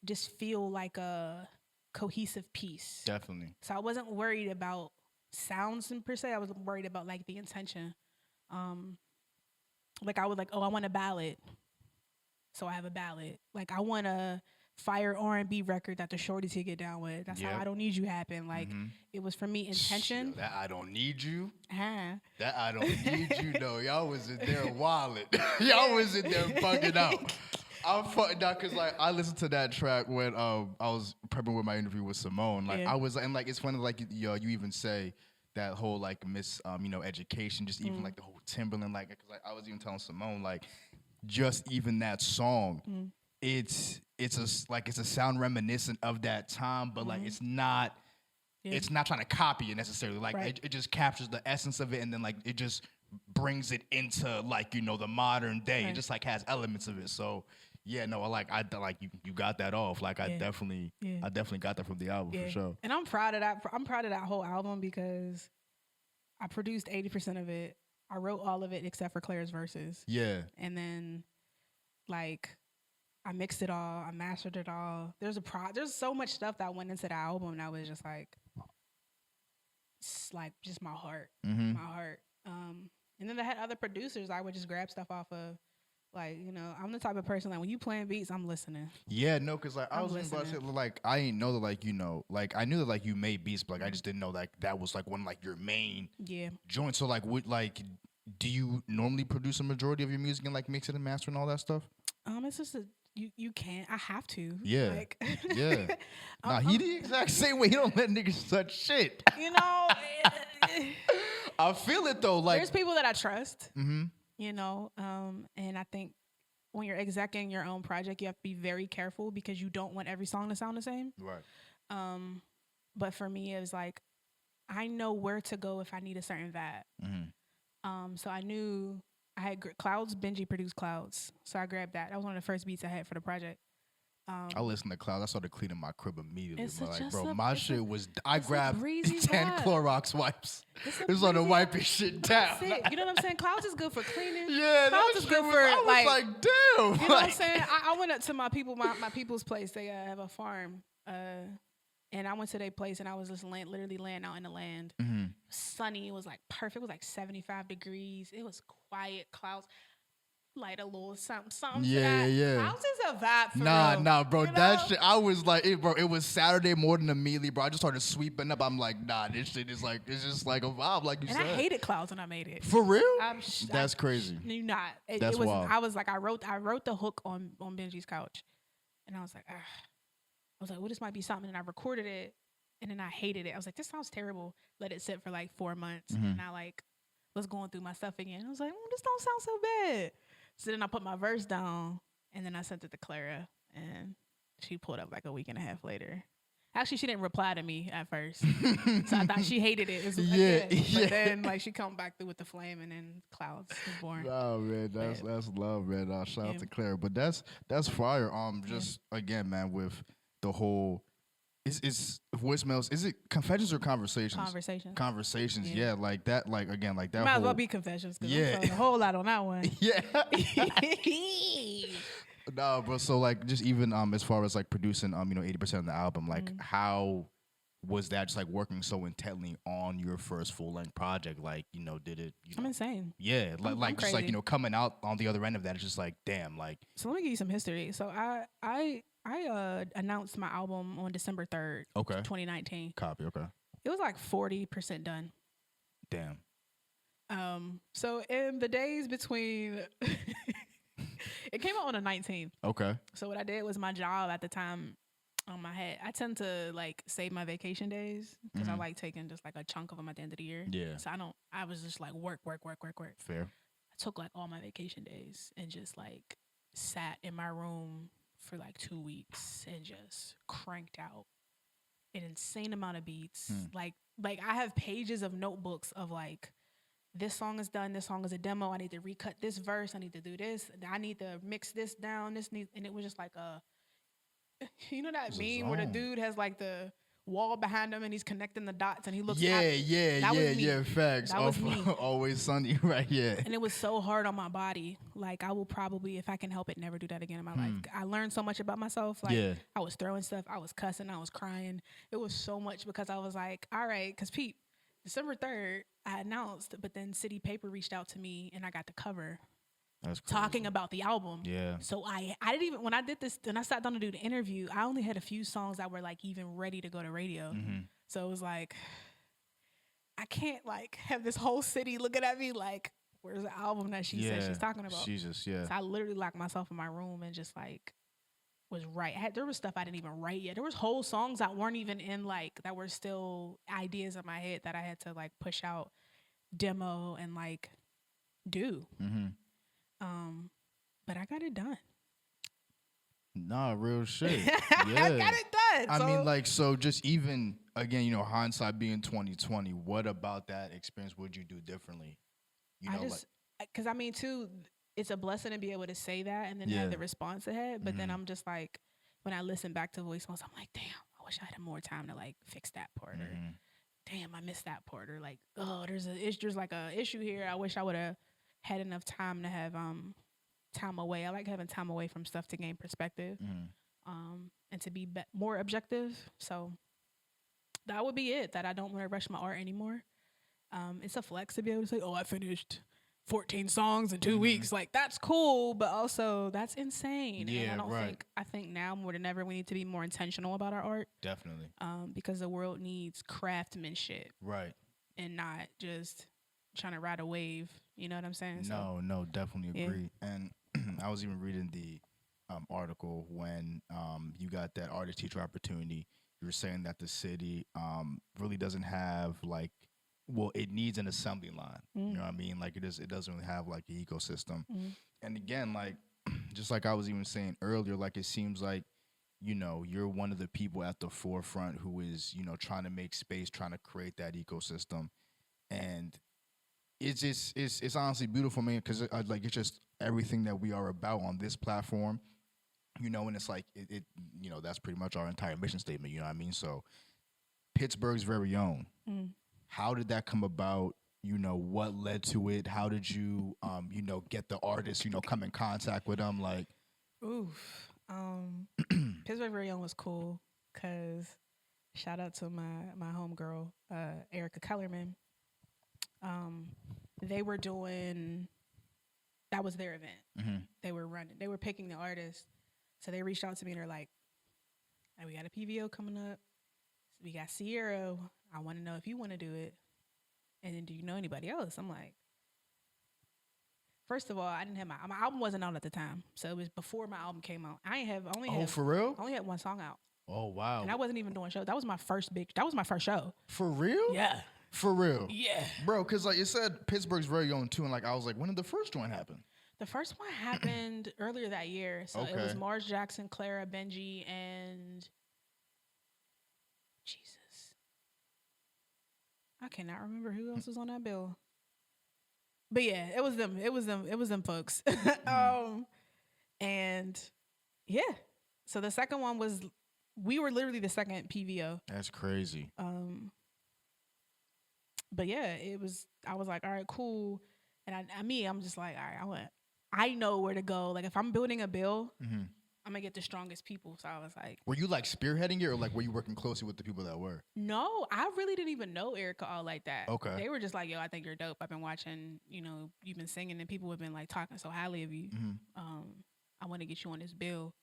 just feel like a cohesive piece. Definitely. So I wasn't worried about sounds per se. I was worried about like the intention. Like I would like, I want a ballad, so I have a ballad. Like I want a fire R&B record that the shorties could get down with. That's how I Don't Need You happened. Like it was for me intention. That I Don't Need You. That I Don't Need You. No, y'all was in there wilding. Y'all was in there bugging out. I'm fucking out because like I listened to that track when I was prepping with my interview with Simone. Like I was, and like it's funny, like you even say that whole like education, just even like the whole Timberland, like because like, I was even telling Simone like just even that song, it's a sound reminiscent of that time, but like it's not. Yeah. It's not trying to copy it necessarily. Like it just captures the essence of it, and then like it just brings it into like the modern day. It just like has elements of it. So yeah, no, I you got that off. Like I definitely got that from the album for sure. And I'm proud of that. I'm proud of that whole album because I produced 80% of it. I wrote all of it except for Claire's verses. Yeah. And then like I mixed it all. I mastered it all. There's so much stuff that went into the album that was just like, it's like just my heart, my heart. And then I had other producers I would just grab stuff off of. Like, I'm the type of person like when you playing beats, I'm listening. Yeah, no, because like I was about to say, like I ain't know that like like I knew that like you made beats, but like I just didn't know like that was like one of like your main joints. So like do you normally produce a majority of your music and like mix it and master and all that stuff? It's just you can't. I have to. Yeah. Like, yeah. Nah, he the exact same way. He don't let niggas touch shit. I feel it though. Like there's people that I trust. And I think when you're executing your own project, you have to be very careful because you don't want every song to sound the same. Right. But for me, it was like I know where to go if I need a certain vibe. So I knew I had Clouds. Benji produced Clouds, so I grabbed that. That was one of the first beats I had for the project. I listened to Clouds. I started cleaning my crib immediately. Like, bro, my shit was. I grabbed 10 Clorox wipes. It was on the wiping shit down. You know what I'm saying? Clouds is good for cleaning. Yeah, Clouds is good for I was like, damn. You know what I'm saying? I went up to my people's place. They have a farm. And I went to their place and I was just literally laying out in the land. Sunny. It was like perfect. It was like 75 degrees. It was quiet. Clouds. Light a little something. Yeah. Clouds is a vibe for real. Nah, bro. That shit, I was like, bro, it was Saturday morning immediately, bro. I just started sweeping up. I'm like, nah, this shit is like, it's just like a vibe, like you said. And I hated Clouds when I made it. For real? That's crazy. You're not. That's wild. I was like, I wrote the hook on Benji's couch. And I was like, well, this might be something. And I recorded it. And then I hated it. I was like, this sounds terrible. Let it sit for like 4 months. And I like was going through my stuff again. I was like, this don't sound so bad. So then I put my verse down, and then I sent it to Clara, and she pulled up like a week and a half later. Actually, she didn't reply to me at first, so I thought she hated it. But then like she come back through with the flame, and then Clouds was born. Oh man, that's love, man. Shout out to Clara, but that's fire. Just again, man, with the whole. It's voicemails. Is it confessions or conversations? Conversations. Yeah, like that. Like again, like that. Might as well be confessions. Yeah, I'm a whole lot on that one. Yeah. No, but so like just even as far as like producing 80% of the album, like how was that just like working so intently on your first full length project? Like, did it I'm insane. yeah, like just like, crazy. coming out on the other end of that, it's just like, damn, like So let me give you some history. So I announced my album on December 3rd, okay. 2019. Copy, okay. It was like 40% done. Damn. So in the days between it came out on the 19th. Okay. So what I did was my job at the time, I tend to like save my vacation days because I like taking just like a chunk of them at the end of the year. Yeah. So I was just like work. Fair. I took like all my vacation days and just like sat in my room for like 2 weeks and just cranked out an insane amount of beats. Like I have pages of notebooks of like, this song is done. This song is a demo. I need to recut this verse. I need to do this. I need to mix this down. And it was just like you know that meme where the dude has like the wall behind him and he's connecting the dots and he looks. Yeah. Facts. That was me. Always Sunny, right? Yeah. And it was so hard on my body. Like I will probably, if I can help it, never do that again in my life. I learned so much about myself. Like I was throwing stuff. I was cussing. I was crying. It was so much because I was like, all right, because Pete. December 3rd, I announced, but then City Paper reached out to me and I got the cover. That's crazy. Talking about the album. Yeah. So I didn't even, when I did this, when I sat down to do the interview, I only had a few songs that were like even ready to go to radio. So it was like, I can't like have this whole city looking at me like, where's the album that she said she's talking about? Jesus, yeah. So I literally locked myself in my room and just like, was right. There was stuff I didn't even write yet. There was whole songs that weren't even in like that were still ideas in my head that I had to like push out, demo and like do. But I got it done. Nah, real shit. Yeah. I got it done. I mean, like, so just even again, hindsight being 2020. What about that experience would you do differently? Because I mean, too. It's a blessing to be able to say that and then have the response ahead. But then I'm just like, when I listen back to voicemails, I'm like, damn, I wish I had more time to like fix that part. Or damn, I missed that part. Or like, oh, there's like a issue here. I wish I would have had enough time to have time away. I like having time away from stuff to gain perspective and to be more objective. So that would be it. That I don't want to rush my art anymore. It's a flex to be able to say, oh, I finished 14 songs in 2 weeks. Like, that's cool, but also that's insane. Yeah, and I think now more than ever we need to be more intentional about our art. Definitely. Because the world needs craftsmanship. Right. And not just trying to ride a wave. You know what I'm saying? No, definitely agree. And I was even reading the article when you got that artist teacher opportunity. You were saying that the city really doesn't have like, well, it needs an assembly line. You know what I mean? Like it doesn't really have like an ecosystem. And again, like just like I was even saying earlier, like it seems like, you're one of the people at the forefront who is, trying to make space, trying to create that ecosystem. And it's just it's honestly beautiful, man, because like it's just everything that we are about on this platform, and it's like it that's pretty much our entire mission statement. You know what I mean? So Pittsburgh's very own. How did that come about? What led to it? How did you, get the artists, come in contact with them? Like, Pittsburgh Very Young was cool because shout out to my homegirl, Erica Kellerman. They were doing, that was their event. They were picking the artists. So they reached out to me and they're like, hey, we got a PVO coming up. We got Sierra. I want to know if you want to do it. And then do you know anybody else? I'm like, first of all, I didn't have my album wasn't out at the time. So it was before my album came out. For real? I only had one song out. Oh, wow. And I wasn't even doing shows. That was my first show. For real? Yeah. For real? Yeah. Bro, because like it said Pittsburgh's very own too. And like I was like, when did the first joint happen? The first one happened earlier that year. So it was Mars Jackson, Clara, Benji, and Jesus. I cannot remember who else was on that bill. But yeah, it was them folks. And yeah. So the second one was, we were literally the second PVO. That's crazy. But yeah, I was like, all right, cool. And I'm just like, all right, I know where to go. Like if I'm building a bill, Mm-hmm. I'm gonna get the strongest people. So I was like, Were you like spearheading it, or like were you working closely with the people that were? no, I really didn't even know Erica all like that. Okay. They were just like, yo, I think you're dope. I've been watching, you've been singing, and people have been like talking so highly of you. Mm-hmm. I want to get you on this bill.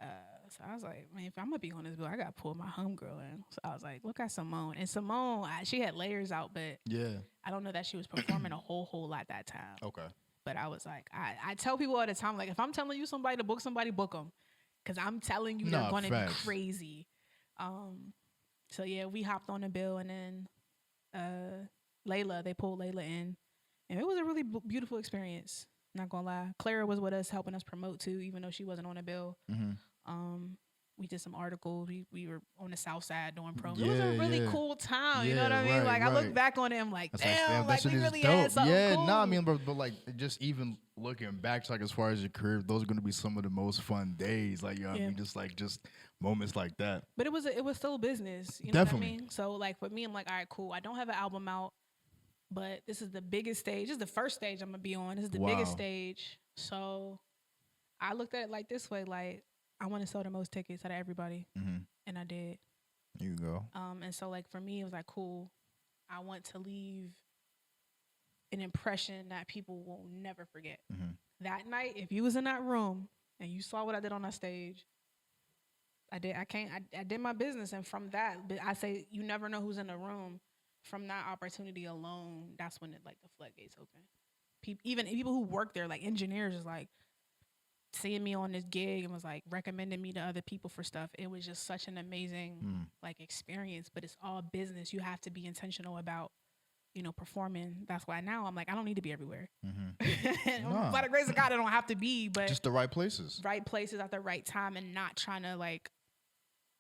Uh, so I was like, man, if I'm gonna be on this bill, I gotta pull my homegirl in. So I was like, look at Simone. And Simone, she had layers out, but Yeah. I don't know that she was performing a whole lot that time. Okay. But I was like, I tell people all the time, like, if I'm telling you somebody to book somebody, book them. Because I'm telling you, they're Nah, going to be facts. crazy. So, yeah, we hopped on the bill. And then they pulled Layla in. And it was a really beautiful experience. Not going to lie. Clara was with us, helping us promote, too, even though she wasn't on the bill. Mm-hmm. We did some articles. We were on the South Side doing promos. Yeah, it was a really yeah. cool time. You know Yeah, what I mean? right, Like I look right. back on it, I'm like, That's damn, that like shit we is really dope. had something Yeah, cool. nah, I mean, but like just even looking back to like as far as your career, those are gonna be some of the most fun days. Like, you know what I mean, just moments like that. But it was still business. You Definitely. know what I mean? So like for me, I'm like, all right, cool. I don't have an album out, but this is the biggest stage. This is the first stage I'm gonna be on. This is the biggest Wow. stage. So I looked at it like this way, like I want to sell the most tickets out of everybody. Mm-hmm. And I did. You go. And so like for me, it was like, cool. I want to leave an impression that people will never forget. Mm-hmm. That night, if you was in that room and you saw what I did on that stage, I did my business. And from that, I say you never know who's in the room. From that opportunity alone, that's when the floodgates open. Even people who work there, like engineers, is like seeing me on this gig and was like recommending me to other people for stuff. It was just such an amazing like experience. But it's all business. You have to be intentional about performing. That's why now I'm like, I don't need to be everywhere. Mm-hmm. By the grace of God, I don't have to be, but just the right places. Right places at the right time, and not trying to like,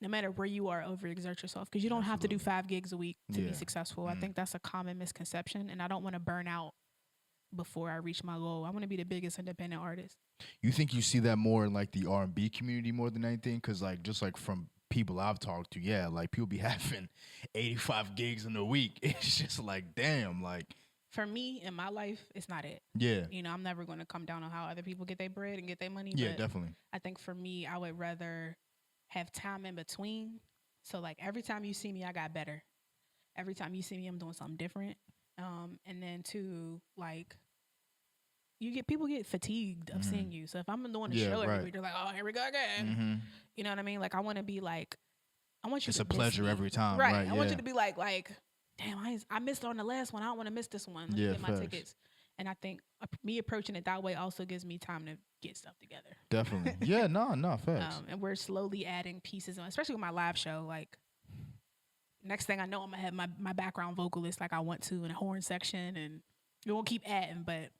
no matter where you are, overexert yourself, because you don't have to do 5 gigs a week to be successful. I think that's a common misconception, and I don't want to burn out before I reach my goal. I want to be the biggest independent artist. You think you see that more in like the R&B community more than anything? Because like just like from people I've talked to, yeah, like people be having 85 gigs in a week. It's just like, damn, like. For me, in my life, it's not it. Yeah. I'm never going to come down on how other people get their bread and get their money. Yeah, but definitely. I think for me, I would rather have time in between. So like every time you see me, I got better. Every time you see me, I'm doing something different. And then too, like, people get fatigued of seeing you. So if I'm doing a show every week, they're like, oh, here we go again. Mm-hmm. You know what I mean? Like I want to be like, I want you. It's to a pleasure miss me. every time, right? right? I want you to be like, damn, I missed on the last one. I don't want to miss this one. Let me get my tickets. And I think me approaching it that way also gives me time to get stuff together. Definitely. Yeah, no, facts. And we're slowly adding pieces on, especially with my live show. Like, next thing I know, I'm going to have my background vocalist like I want to in a horn section. And we won't keep adding, but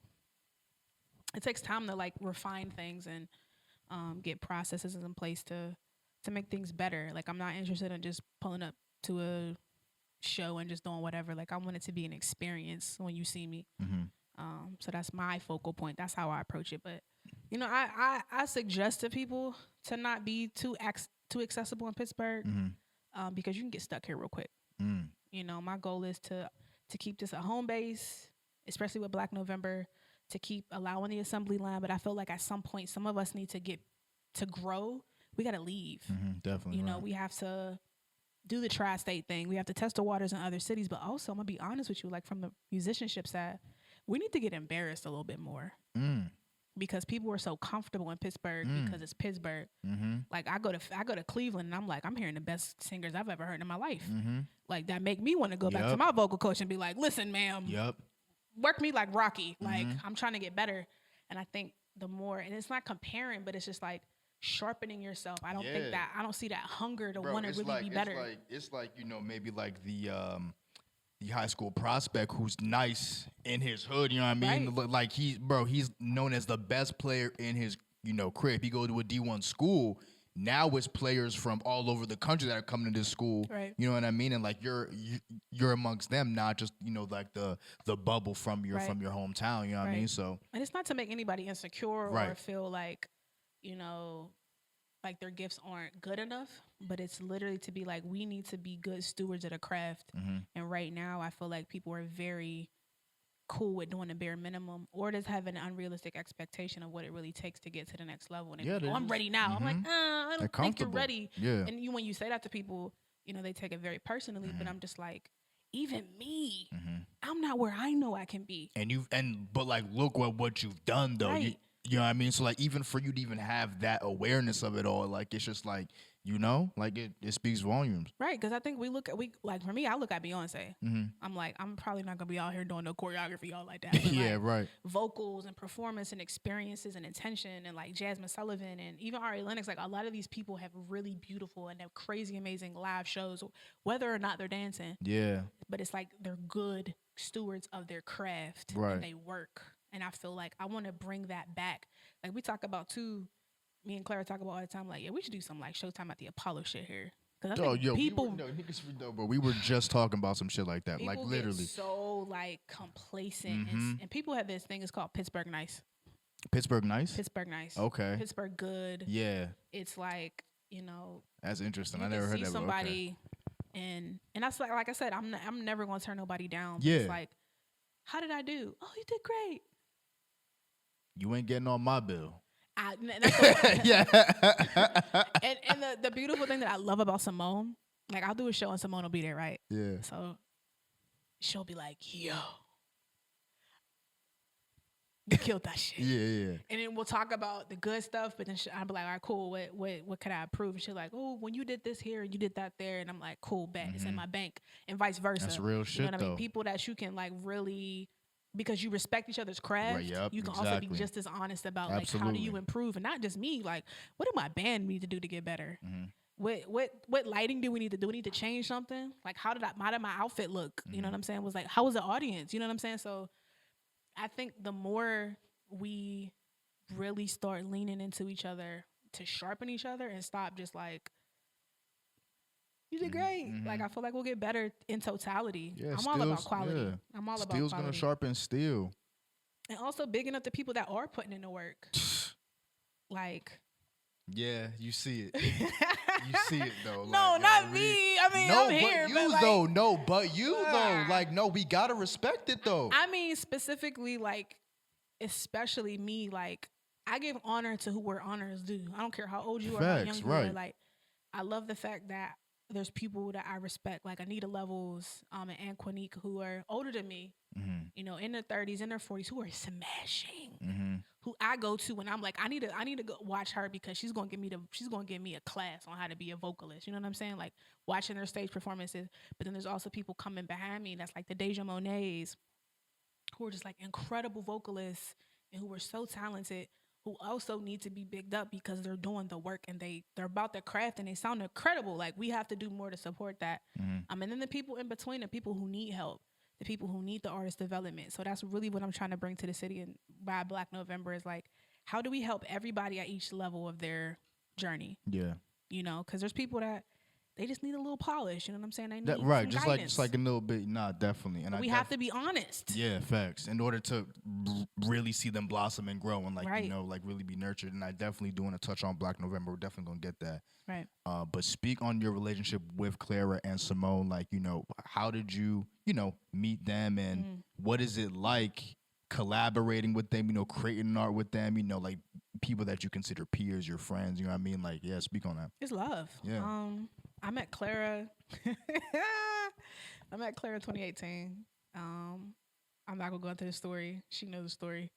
it takes time to, like, refine things and get processes in place to make things better. Like, I'm not interested in just pulling up to a show and just doing whatever. Like, I want it to be an experience when you see me. Mm-hmm. So that's my focal point. That's how I approach it. But I suggest to people to not be too accessible in Pittsburgh, because you can get stuck here real quick. My goal is to keep this a home base, especially with Black November, to keep allowing the assembly line. But I feel like at some point, some of us need to grow. We got to leave. Definitely. We have to do the tri-state thing. We have to test the waters in other cities. But also, I'm gonna be honest with you, like from the musicianship side, we need to get embarrassed a little bit more, because people are so comfortable in Pittsburgh because it's Pittsburgh. Like I go to Cleveland and I'm like, I'm hearing the best singers I've ever heard in my life. Like that make me want to go back to my vocal coach and be like, listen, ma'am, work me like Rocky. Like I'm trying to get better. And I think the more, and it's not comparing, but it's just like sharpening yourself. I don't think that, I don't see that hunger to want to really be better. It's like maybe like the high school prospect who's nice in his hood, you know what I mean? Right. Like he's known as the best player in his, crib. He go to a D1 school. Now it's players from all over the country that are coming to this school. Right. You know what I mean? And like you're amongst them, not just, like the bubble from your hometown, you know what I mean? So, and it's not to make anybody insecure or feel like, like their gifts aren't good enough, but it's literally to be like, we need to be good stewards of the craft. And right now I feel like people are very cool with doing the bare minimum, or just having an unrealistic expectation of what it really takes to get to the next level. And Yeah, I'm ready now. I'm like, I don't think you're ready. Yeah. And when you say that to people, they take it very personally. But I'm just like, even me, I'm not where I know I can be. But like, look what you've done though. Right. You know what I mean? So like, even for you to even have that awareness of it all, like it's just like, like it speaks volumes. Right, because I think for me, I look at Beyonce. I'm like, I'm probably not gonna be out here doing no choreography all like that. But Yeah, like, right. vocals and performance and experiences and intention, and like Jasmine Sullivan and even Ari Lennox, like a lot of these people have really beautiful and have crazy amazing live shows, whether or not they're dancing. Yeah. But it's like they're good stewards of their craft, right. and they work. And I feel like I want to bring that back. Like we talk about too. Me and Clara talk about all the time, like, yeah, we should do some like Showtime at the Apollo shit here. Cause I think people, but we were just talking about some shit like that, like literally. Get so like complacent, and people have this thing. It's called Pittsburgh Nice. Pittsburgh Nice. Pittsburgh Nice. Okay. Pittsburgh Good. Yeah. It's like That's interesting. I never heard that. Somebody, okay. and that's like I said, I'm never gonna turn nobody down. Yeah. It's like, how did I do? Oh, you did great. You ain't getting on my bill. Yeah. and the beautiful thing that I love about Simone, like I'll do a show and Simone will be there, right? Yeah. So she'll be like, yo, you killed that shit. Yeah. And then we'll talk about the good stuff, but then I'll be like, all right, cool. What can I improve? And she's like, oh, when you did this here and you did that there, and I'm like, cool, bet. It's in my bank, and vice versa. That's real shit, you know what though. I mean? People that you can like really. Because you respect each other's craft, right, you can also be just as honest about like how do you improve, and not just me. Like, what do my band need to do to get better? What lighting do we need to do? We need to change something. Like, how did my outfit look? You know what I'm saying? Was like, how was the audience? You know what I'm saying? So, I think the more we really start leaning into each other to sharpen each other and stop just like, you did great. Like, I feel like we'll get better in totality. Yeah, I'm all about quality. Yeah. I'm all about quality. Steel's gonna sharpen steel. And also bigging up the people that are putting in the work. Like. Yeah, you see it. You see it though. No, like, not me. I mean, no, I'm here. You, but like, though. No, but you though. Like, no, we gotta respect it though. I mean, specifically, like, especially me. Like, I give honor to where honor is due. I don't care how old you are, how young you are. Like, I love the fact that there's people that I respect, like Anita Levels and Anquanique, who are older than me, in their 30s, in their 40s, who are smashing. Who I go to when I'm like, I need to go watch her because she's gonna give me a class on how to be a vocalist. You know what I'm saying? Like watching their stage performances. But then there's also people coming behind me that's like the Deja Monets, who are just like incredible vocalists and who are so talented, who also need to be bigged up because they're doing the work and they're about their craft and they sound incredible. Like we have to do more to support that. And then the people in between, the people who need help, the people who need the artist development. So that's really what I'm trying to bring to the city and by Black November is like, how do we help everybody at each level of their journey? Yeah. Because there's people that they just need a little polish. You know what I'm saying? They need right, some just guidance. like a little bit. Nah, definitely. And we have to be honest. Yeah, facts. In order to really see them blossom and grow and like like really be nurtured. And I definitely do want to touch on Black November. We're definitely gonna get that. Right. But speak on your relationship with Clara and Simone. Like how did you meet them and what is it like collaborating with them? Creating art with them. Like people that you consider peers, your friends. You know what I mean? Like speak on that. It's love. Yeah. I met Clara. I met Clara in 2018. I'm not gonna go into the story. She knows the story.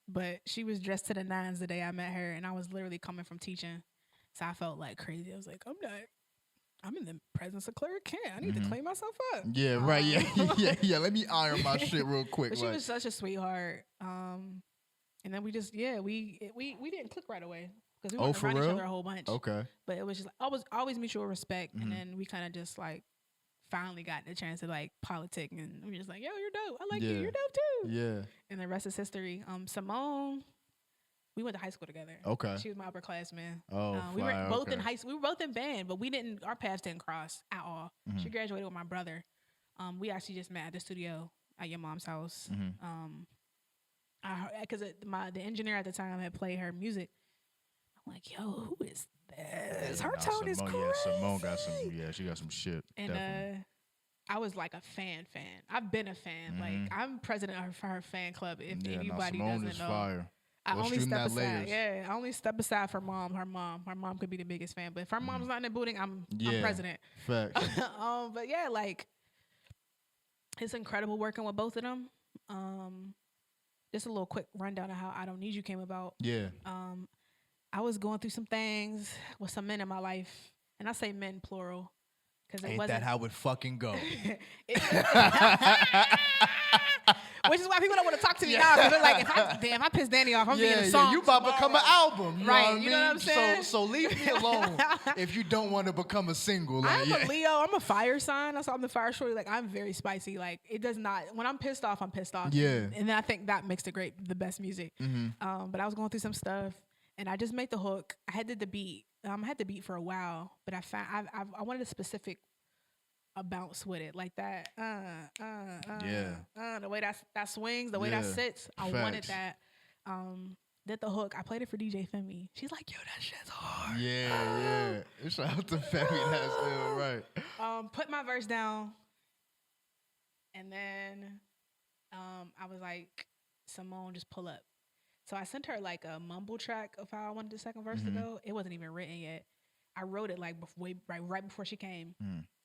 But she was dressed to the nines the day I met her, and I was literally coming from teaching, so I felt like crazy. I was like, I'm in the presence of Clara Kent. I need to clean myself up. Yeah, right. Yeah. Let me iron my shit real quick. But she was such a sweetheart. And then we just we didn't click right away. Because we weren't around each other a whole bunch. Okay. But it was just always mutual respect. And then we kind of just like finally got the chance to like politic. And we were just like, yo, you're dope. I like you. You're dope too. Yeah. And the rest is history. Simone, we went to high school together. Okay. She was my upperclassman. Oh, we were both in high school. We were both in band, but our paths didn't cross at all. She graduated with my brother. We actually just met at the studio at your mom's house. Because the engineer at the time had played her music. Like, yo, who is this? Her tone is crazy. Yeah, Simone got some. Yeah, she got some shit. And I was like a fan. I've been a fan. Like I'm president of her fan club. If anybody Simone doesn't is know, fire. I We'll only stream step that aside. layers. Yeah, I only step aside for mom. Her mom could be the biggest fan, but if her mom's not in the building, I'm president. Facts. But yeah, like it's incredible working with both of them. Just a little quick rundown of how I Don't Need You came about. Yeah. I was going through some things with some men in my life, and I say men plural because it Ain't wasn't that how it fucking go? Which is why people don't want to talk to me now because they're like, if I piss Danny off, I'm being a song. You about to become an album, right? You know what I'm saying? So leave me alone if you don't want to become a single. Like, I'm a Leo. I'm a fire sign. That's why I'm the fire shorty. Like I'm very spicy. Like it does not. When I'm pissed off, I'm pissed off. Yeah. And then I think that makes the best music. But I was going through some stuff, and I just made the hook. I had the beat. I had the beat for a while, but I found I wanted a specific bounce with it, like that. The way that swings, the way that sits. I wanted that. Did the hook. I played it for DJ Femi. She's like, yo, that shit's hard. Yeah. Shout out to Femi. That's ill, right. Put my verse down, and then I was like, Simone, just pull up. So I sent her like a mumble track of how I wanted the second verse to go. It wasn't even written yet. I wrote it like right before she came.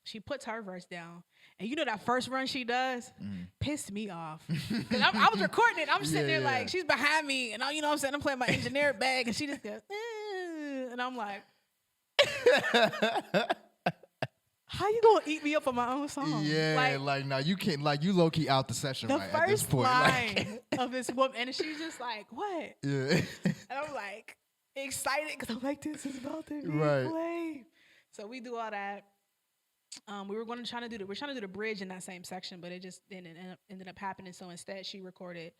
She puts her verse down, and you know that first run she does pissed me off. Cause I was recording it. I'm sitting there like she's behind me, and you know what I'm saying, I'm playing my engineer bag, and she just goes, and I'm like, how you gonna eat me up on my own song? Yeah, like now you can't, like you low key out the session the right at this first point. line of this woman, and she's just like, what? Yeah, and I'm like excited because I'm like, this is about to be right. played. So we do all that. We were trying to do the bridge in that same section, but it just ended up happening. So instead, she recorded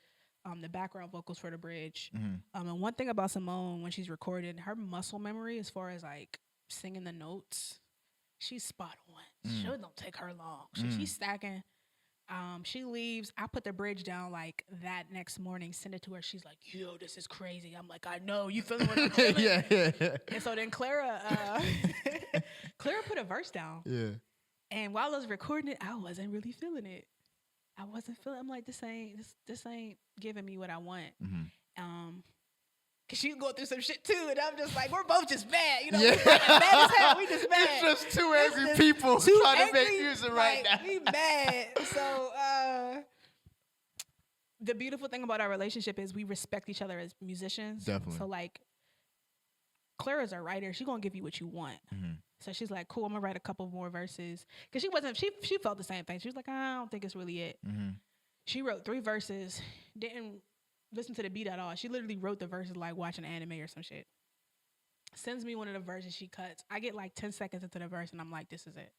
the background vocals for the bridge. And one thing about Simone, when she's recorded, her muscle memory as far as like singing the notes, she's spot on. Sure, don't take her long. She's stacking. She leaves. I put the bridge down like that next morning, send it to her. She's like, yo, this is crazy. I'm like, I know. You feeling what I'm feeling? yeah. And so then Clara put a verse down. Yeah. And while I was recording it, I wasn't really feeling it. I'm like, this ain't giving me what I want. Cause she's going through some shit too, and I'm just like, we're both just mad, you know. Yeah. We're mad as hell. We just mad. It's just two angry people trying to make music right now. We mad. So the beautiful thing about our relationship is we respect each other as musicians. Definitely. So like, Clara's a writer. She's gonna give you what you want. So she's like, cool, I'm gonna write a couple more verses. Cause she felt the same thing. She was like, I don't think it's really it. She wrote 3 verses, didn't listen to the beat at all. She literally wrote the verses like watching anime or some shit. Sends me one of the verses she cuts. I get like 10 seconds into the verse and I'm like, this is it.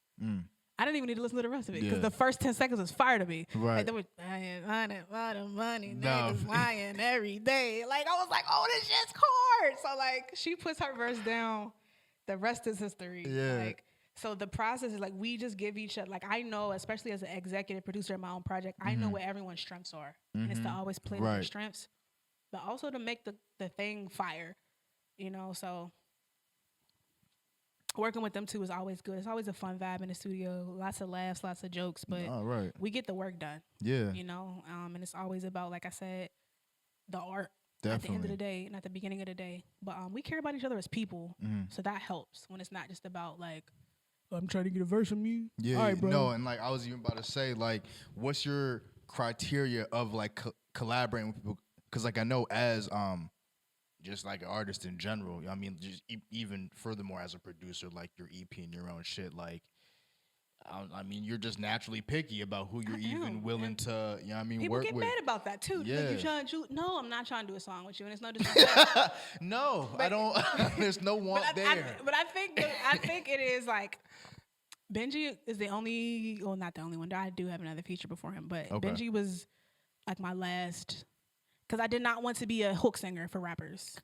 I didn't even need to listen to the rest of it because the first 10 seconds was fire to me. Right. Like, there was money, niggas lying every day. Like, I was like, oh, this shit's hard. So, like, she puts her verse down. The rest is history. Yeah. Like, so the process is like, we just give each other, like, I know, especially as an executive producer in my own project, I know what everyone's strengths are. And it's to always play to their strengths, but also to make the thing fire, you know? So working with them too is always good. It's always a fun vibe in the studio. Lots of laughs, lots of jokes, but we get the work done. Yeah. You know, and it's always about, like I said, the art. Definitely. At the end of the day and at the beginning of the day. But we care about each other as people. So that helps when it's not just about like, I'm trying to get a verse from you. Yeah, all right, bro. No, and like I was even about to say, like, what's your criteria of like collaborating with people? Because like I know as just like an artist in general, I mean, just even furthermore as a producer, like your EP and your own shit, like, I mean, you're just naturally picky about who you're even willing to, you know what I mean, people work get with. Mad about that too. Yeah. Like, you trying to no, I'm not trying to do a song with you, and it's no disrespect. No, but, I don't. There's no want there. But I think it is like Benji is the only, well, not the only one. I do have another feature before him, but Benji was like my last. Because I did not want to be a hook singer for rappers.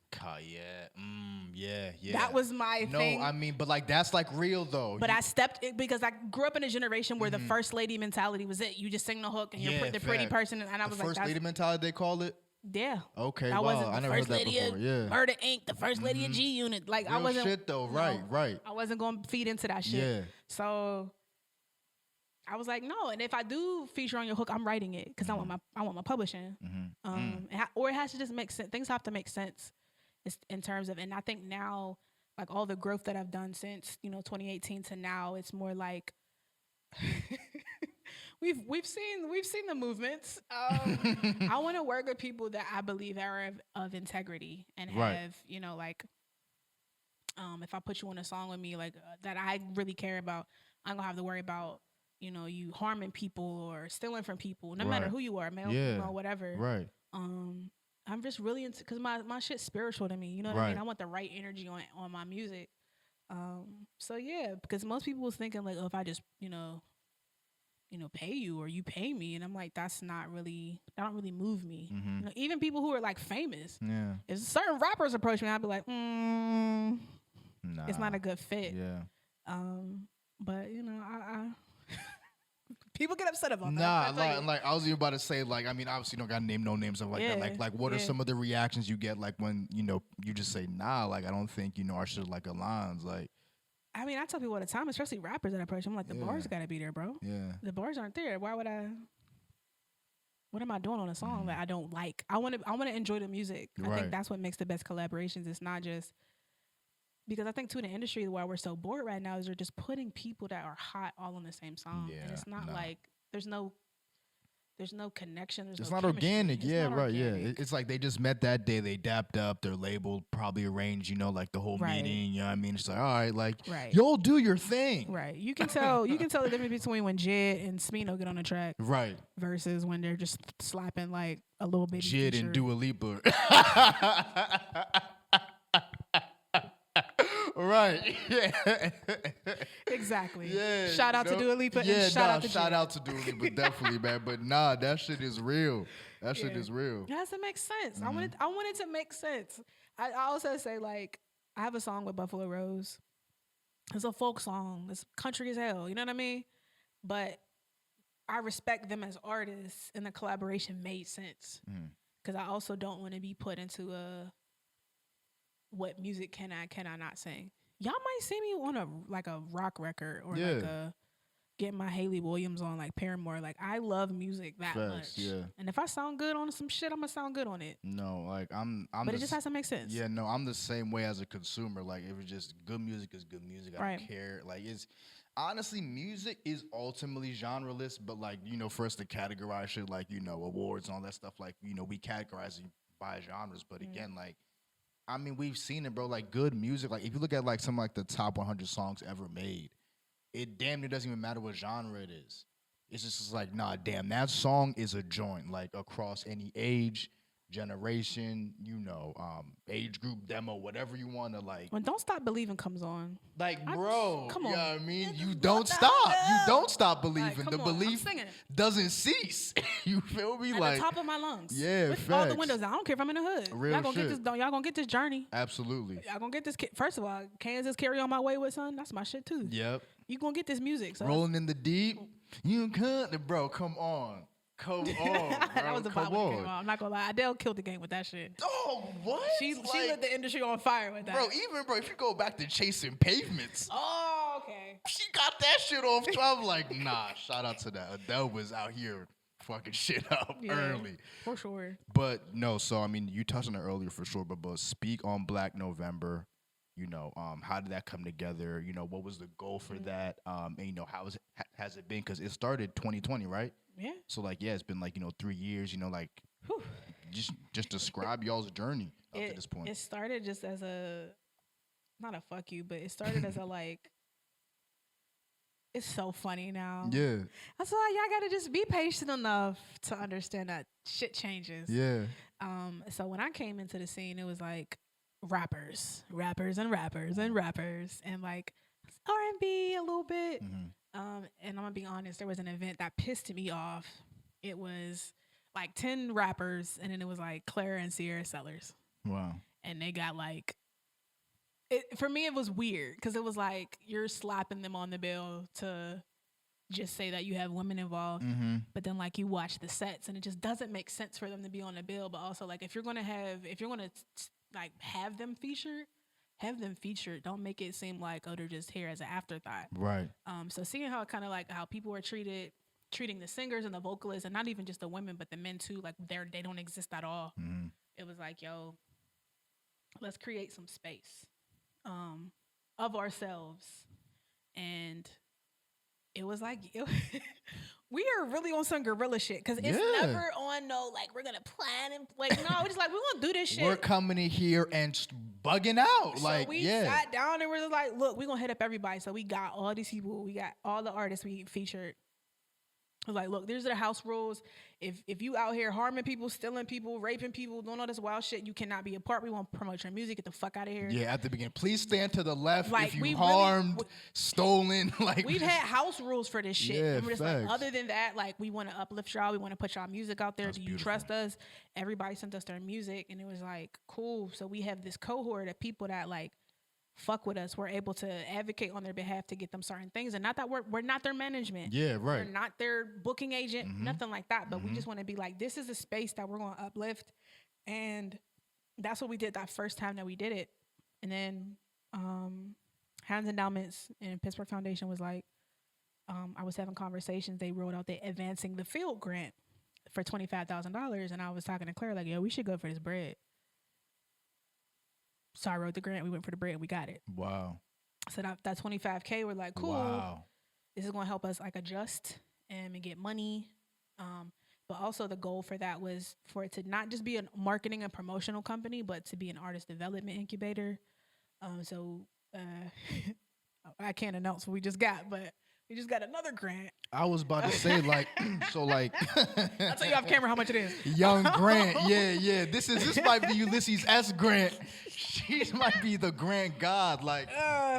Yeah. That was my thing. No, I mean, but like that's like real though. But I stepped it because I grew up in a generation where the first lady mentality was it. You just sing the hook and you're the pretty person. And I was like, first lady mentality they call it. Yeah. Okay. I wasn't I the never first heard that lady before. of Yeah. Murder Inc. The first lady of G Unit. Like real I wasn't. Shit though. Right. I wasn't going to feed into that shit. Yeah. So I was like, no. And if I do feature on your hook, I'm writing it because I want my publishing. Or it has to just make sense. Things have to make sense in terms of, and I think now, like all the growth that I've done since 2018 to now, it's more like we've seen the movements. I want to work with people that I believe are of integrity and have like if I put you on a song with me like that I really care about, I'm gonna have to worry about you harming people or stealing from people, no matter who you are, male, female, whatever. Right. I'm just really into because my shit's spiritual to me. You know what I mean? I want the right energy on my music. So yeah, because most people was thinking like, oh, if I just pay you or you pay me, and I'm like, that don't really move me. Even people who are like famous, if certain rappers approach me, I'd be like, nah, it's not a good fit. Yeah. But I people get upset about that. Nah, like I was even about to say, like, I mean, obviously you don't gotta name no names stuff like that. Like what are some of the reactions you get like when you just say, nah, like I don't think our shit like aligns, like. I mean, I tell people all the time, especially rappers that approach me, I'm like, the bars gotta be there, bro. Yeah. The bars aren't there. Why would I? What am I doing on a song that I don't like? I want to enjoy the music. I think that's what makes the best collaborations. It's not just because I think too in the industry why we're so bored right now is they're just putting people that are hot all on the same song, and it's not like there's no connection. It's not organic. It's like they just met that day. They dapped up. They're labeled, probably arranged. Like the whole meeting. You know what I mean? It's like, all right, like y'all do your thing. Right. You can tell. You can tell the difference between when Jid and Smino get on the track. Right. Versus when they're just slapping like a little bit. Jid and Dua Lipa. Right. Yeah. Exactly. Yeah. Shout out to Dua Lipa. Yeah. And shout out to Dua Lipa, definitely, man. But nah, that shit is real. That shit is real. It has to make sense. I want it to make sense. I also say like I have a song with Buffalo Rose. It's a folk song. It's country as hell. You know what I mean? But I respect them as artists, and the collaboration made sense. Because I also don't want to be put into what music can I not sing. Y'all might see me on a rock record or like get my Haley Williams on like Paramore. Like I love music that much. Yeah. And if I sound good on some shit, I'm gonna sound good on it. No, like I'm but it just has to make sense. Yeah, no, I'm the same way as a consumer. Like if it's just good music is good music. I don't care. Like it's honestly music is ultimately genreless, but like, for us to categorize shit like, awards and all that stuff, like, we categorize it by genres. But again, like I mean, we've seen it, bro. Like good music. Like if you look at like some like the top 100 songs ever made, it damn near doesn't even matter what genre it is. It's just like, nah, damn, that song is a joint. Like across any age, generation, age group, demo, whatever you want to like. When Don't Stop Believing comes on, like, bro, come on. You know what I mean? You don't stop. You don't stop believing. Like, the belief doesn't cease. You feel me? At like the top of my lungs. Yeah, with facts. all the windows down. I don't care if I'm in the hood. Real y'all gonna shit. get this. Y'all gonna get this journey. Absolutely. Y'all gonna get this. First of all, Kansas Carry On My Way with, son. That's my shit too. Yep. You gonna get this music. So Rolling in the Deep. You can't, bro. Come on. Come on, bro. That was the vibe when it came on. I'm not gonna lie. Adele killed the game with that shit. Oh, what? She lit the industry on fire with that. Bro, if you go back to Chasing Pavements. Oh, okay. She got that shit off. I'm like, nah, shout out to that. Adele was out here fucking shit up early. For sure. But no, so I mean, you touched on it earlier for sure, but speak on Black November. How did that come together? What was the goal for that? And how has it been? Because it started 2020, right? Yeah. So like, it's been like 3 years. Like, whew. just describe y'all's journey up to this point. It started just as not a fuck you, but it started as a like. It's so funny now. Yeah. That's why y'all gotta just be patient enough to understand that shit changes. Yeah. So when I came into the scene, it was like rappers, and like R&B a little bit. And I'm gonna be honest, there was an event that pissed me off. It was like 10 rappers, and then it was like Clara and Sierra Sellers. Wow. And they got like, for me, it was weird because it was like you're slapping them on the bill to just say that you have women involved. But then like you watch the sets and it just doesn't make sense for them to be on the bill. But also like if you're gonna have them featured, have them featured. Don't make it seem like, oh, they're just here as an afterthought. Right. So seeing how kind of like how people are treating the singers and the vocalists, and not even just the women, but the men too, like they don't exist at all. Mm-hmm. It was like, yo, let's create some space of ourselves. And it was like, we are really on some guerrilla shit because it's never on no, like, we're going to plan and, like, no, we're just like, we're going to do this shit. We're coming in here and bugging out. So like, we sat down and we're just like, look, we're going to hit up everybody. So we got all these people. We got all the artists we featured. I was like, look, these are the house rules. If you out here harming people, stealing people, raping people, doing all this wild shit, you cannot be a part. We won't promote your music. Get the fuck out of here. Yeah, at the beginning. Please stand to the left like, if you harmed, really, stolen. Like we've had house rules for this shit. Yeah, and we're just like, other than that, like, we want to uplift y'all. We want to put y'all music out there. That's Do you beautiful. trust us? Everybody sent us their music, and it was like, cool. So we have this cohort of people that like fuck with us. We're able to advocate on their behalf to get them certain things, and not that we're not their management. Yeah, right. We're not their booking agent, nothing like that. But we just want to be like, this is a space that we're going to uplift, and that's what we did that first time that we did it. And then Hands Endowments and Pittsburgh Foundation was like, I was having conversations. They wrote out the Advancing the Field grant for $25,000, and I was talking to Claire like, yo, we should go for this bread. So I wrote the grant. We went for the bread. And we got it. Wow. So that $25K, we're like, cool. Wow. This is going to help us like adjust and get money. But also the goal for that was for it to not just be a marketing and promotional company, but to be an artist development incubator. I can't announce what we just got, but we just got another grant. I was about to say, like, so like I'll tell you off camera how much it is. Young Grant, yeah. This might be Ulysses S. Grant. She might be the Grant God, like.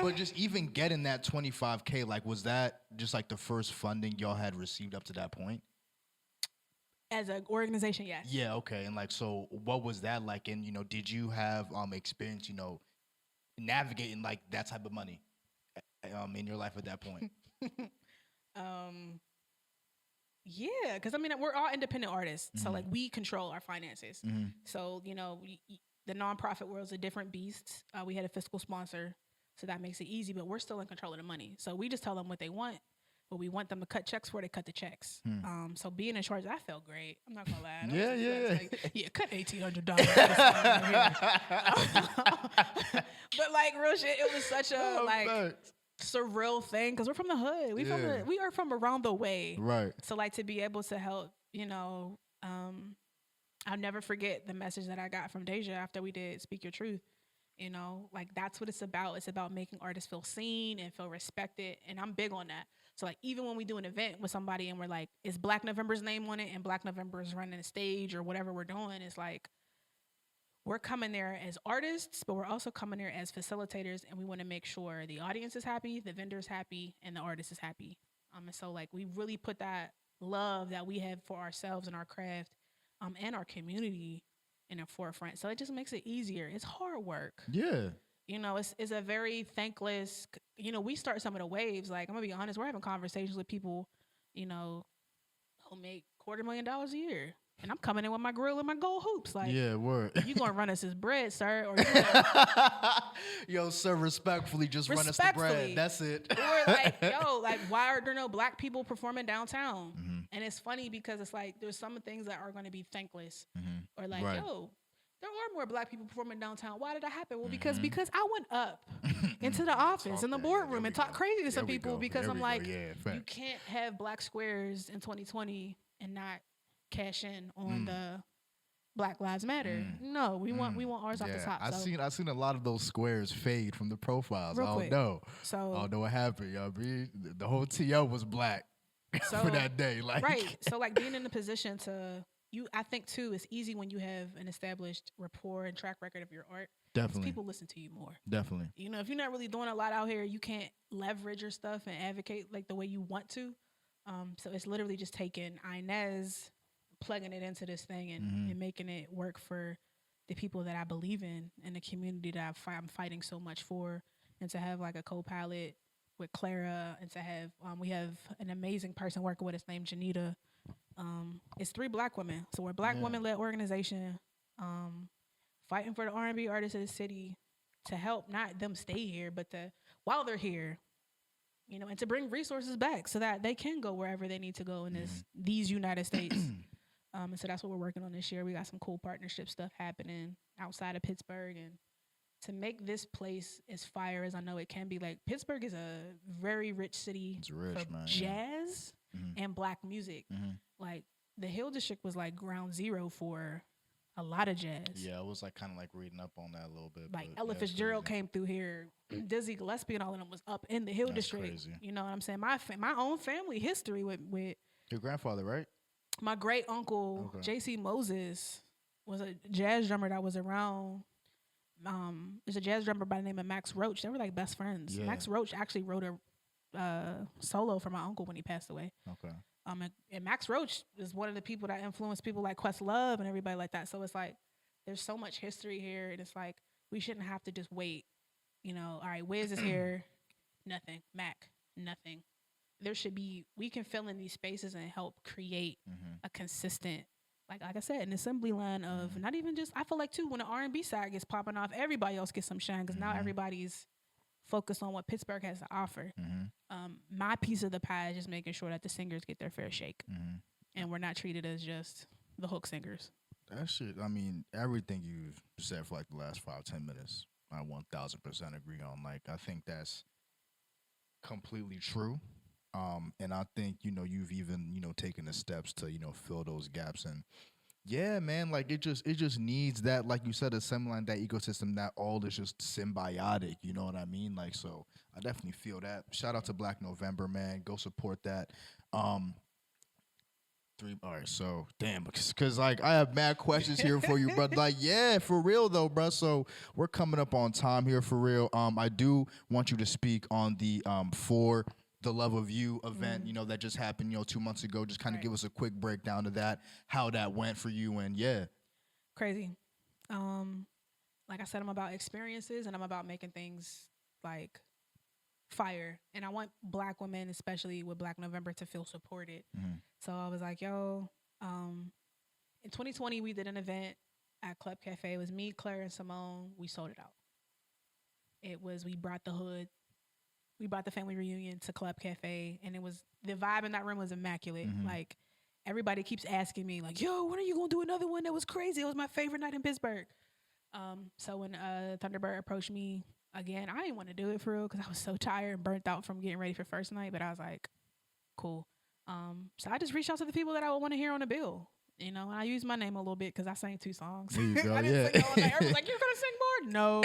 But just even getting that $25K, like, was that just like the first funding y'all had received up to that point? As an organization, yes. Yeah, okay. And like, so what was that like? And did you have experience, navigating like that type of money in your life at that point? Yeah, because I mean, we're all independent artists, so like we control our finances. So the nonprofit world is a different beast. We had a fiscal sponsor, so that makes it easy, but we're still in control of the money. So we just tell them what they want. What we want them to cut checks for, they cut the checks. So being in charge, that felt great. I'm not gonna lie. Yeah, cut $1,800. But like real shit, it was such a surreal thing because we're from the hood. We are from around the way. Right. So like to be able to help, I'll never forget the message that I got from Deja after we did Speak Your Truth. Like that's what it's about. It's about making artists feel seen and feel respected. And I'm big on that. So like even when we do an event with somebody and we're like, is Black November's name on it and Black November is running the stage or whatever we're doing, it's like we're coming there as artists, but we're also coming there as facilitators, and we want to make sure the audience is happy, the vendor's happy, and the artist is happy. And so like we really put that love that we have for ourselves and our craft and our community in the forefront. So it just makes it easier. It's hard work. Yeah. It's a very thankless, we start some of the waves. Like, I'm gonna be honest, we're having conversations with people, who make $250,000 a year. And I'm coming in with my grill and my gold hoops. Like, yeah, word. You gonna run us this bread, sir? Or yo, sir, respectfully, just run us the bread. That's it. Or like, like, why are there no Black people performing downtown? And it's funny because it's like there's some things that are going to be thankless, or like, right. There are more Black people performing downtown. Why did that happen? Well, because I went up into the office in the boardroom and talked crazy to some people because I'm like, you can't have Black squares in 2020 and not cash in on the Black Lives Matter. No, we want ours off the top. I seen a lot of those squares fade from the profiles. Real I quick. don't know. So I don't know what happened, y'all. The whole TO was Black for that day. Like, right. So like being in the position to I think too, it's easy when you have an established rapport and track record of your art. Definitely. People listen to you more. Definitely. If you're not really doing a lot out here, you can't leverage your stuff and advocate like the way you want to. So it's literally just taking INEZ, plugging it into this thing and making it work for the people that I believe in the community that I'm fighting so much for, and to have like a co-pilot with Clara, and to have we have an amazing person working with us named Janita. It's 3 Black women, so we're a Black women-led organization, fighting for the R&B artists of the city, to help not them stay here, but to while they're here, you know, and to bring resources back so that they can go wherever they need to go in these United States. And so that's what we're working on this year. We got some cool partnership stuff happening outside of Pittsburgh, and to make this place as fire as I know it can be. Like Pittsburgh is a very rich city for jazz and black music. Like the Hill District was like ground zero for a lot of jazz. Yeah, I was like kind of like reading up on that a little bit. Like Ella Fitzgerald came through here, Dizzy Gillespie and all of them was up in the Hill District. Crazy. You know what I'm saying? My own family history with your grandfather, right? My great uncle J.C. Moses was a jazz drummer that was around. There's a jazz drummer by the name of Max Roach. They were like best friends. Yeah. Max Roach actually wrote a solo for my uncle when he passed away. Okay. And Max Roach is one of the people that influenced people like Questlove and everybody like that. So it's like there's so much history here, and it's like we shouldn't have to just wait. You know, all right, Wiz is here, nothing. Mac, nothing. There should be, we can fill in these spaces and help create a consistent, like I said, an assembly line of not even just, I feel like too, when the R&B side gets popping off, everybody else gets some shine because now everybody's focused on what Pittsburgh has to offer. My piece of the pie is just making sure that the singers get their fair shake and we're not treated as just the hook singers. That shit, I mean, everything you've said for like the last 5-10 minutes, I 1000% agree on. Like, I think that's completely true. And I think, you know, you've even, you know, taken the steps to, you know, fill those gaps. And yeah, man, like it just needs that, like you said, assembling that ecosystem, that all is just symbiotic. You know what I mean? Like, so I definitely feel that. Shout out to Black November, man. Go support that. All right, so damn, because like I have mad questions here for you, but like, yeah, for real though, bro. So we're coming up on time here for real. I do want you to speak on the For the Love of You event, you know, that just happened, you know, 2 months ago. Just kind of give us a quick breakdown of that, how that went for you, and yeah. Crazy. Like I said, I'm about experiences and I'm about making things like fire. And I want Black women, especially with Black November, to feel supported. So I was like, yo, in 2020, we did an event at Club Cafe. It was me, Claire, and Simone. We sold it out. We brought the hood. We brought the family reunion to Club Cafe, and it was, the vibe in that room was immaculate. Like, everybody keeps asking me, like, yo, when are you going to do another one? That was crazy. It was my favorite night in Pittsburgh. So when Thunderbird approached me again, I didn't want to do it for real because I was so tired and burnt out from getting ready for first night, but I was like, cool. So I just reached out to the people that I would want to hear on the bill. You know, and I used my name a little bit because I sang 2 songs. There you go, I didn't sing all night. Everyone's like, you're going to sing more? No.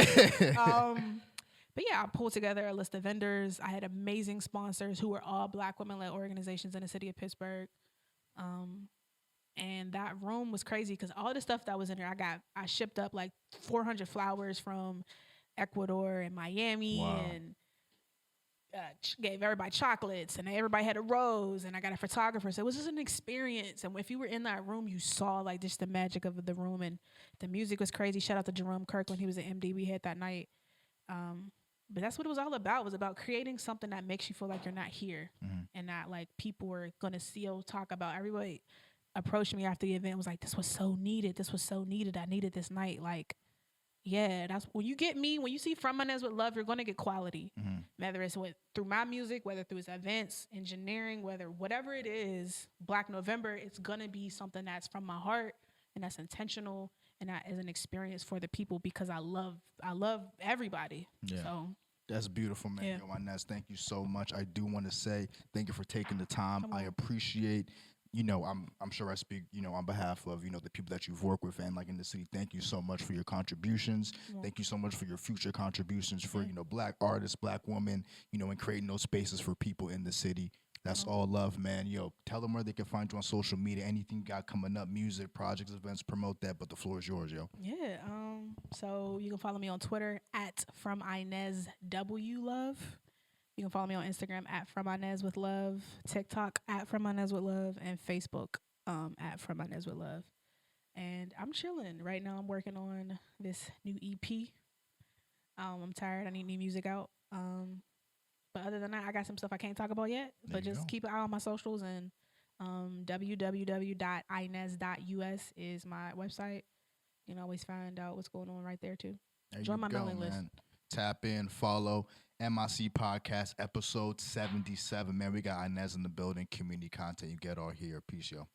But yeah, I pulled together a list of vendors. I had amazing sponsors who were all Black women-led organizations in the city of Pittsburgh. And that room was crazy because all the stuff that was in there, I shipped up like 400 flowers from Ecuador and Miami. Wow. And gave everybody chocolates, and everybody had a rose, and I got a photographer. So it was just an experience. And if you were in that room, you saw like just the magic of the room, and the music was crazy. Shout out to Jerome Kirk when he was at MD we had that night. But that's what it was all about. It was about creating something that makes you feel like you're not here and not like people were going to see or talk about. Everybody approached me after the event and was like, this was so needed. This was so needed. I needed this night. Like, yeah, that's when you get me, when you see From INEZ with Love, you're going to get quality. Whether it's through my music, whether through its events, engineering, whatever it is, Black November, it's going to be something that's from my heart and that's intentional. And that is an experience for the people because I love everybody. Yeah. So that's beautiful, man. Yeah. Yo, INEZ, thank you so much. I do want to say thank you for taking the time. I appreciate, you know, I'm sure I speak, you know, on behalf of, you know, the people that you've worked with and like in the city. Thank you so much for your contributions. Thank you so much for your future contributions for, you know, Black artists, Black women, you know, and creating those spaces for people in the city. That's all love, man. Yo, tell them where they can find you on social media. Anything you got coming up, music, projects, events, promote that. But the floor is yours, yo. Yeah. So you can follow me on Twitter at FromINEZWLove. You can follow me on Instagram at FromINEZWithLove, TikTok at FromINEZWithLove, and Facebook at FromINEZWithLove. And I'm chilling right now. I'm working on this new EP. I'm tired. I need new music out. But other than that, I got some stuff I can't talk about yet. But just keep an eye on my socials, and www.inez.us is my website. You can always find out what's going on right there too. There Join my go, mailing list. Tap in, follow MIC Podcast, episode 77. Man, we got INEZ in the building, community content. You get all here. Peace, yo.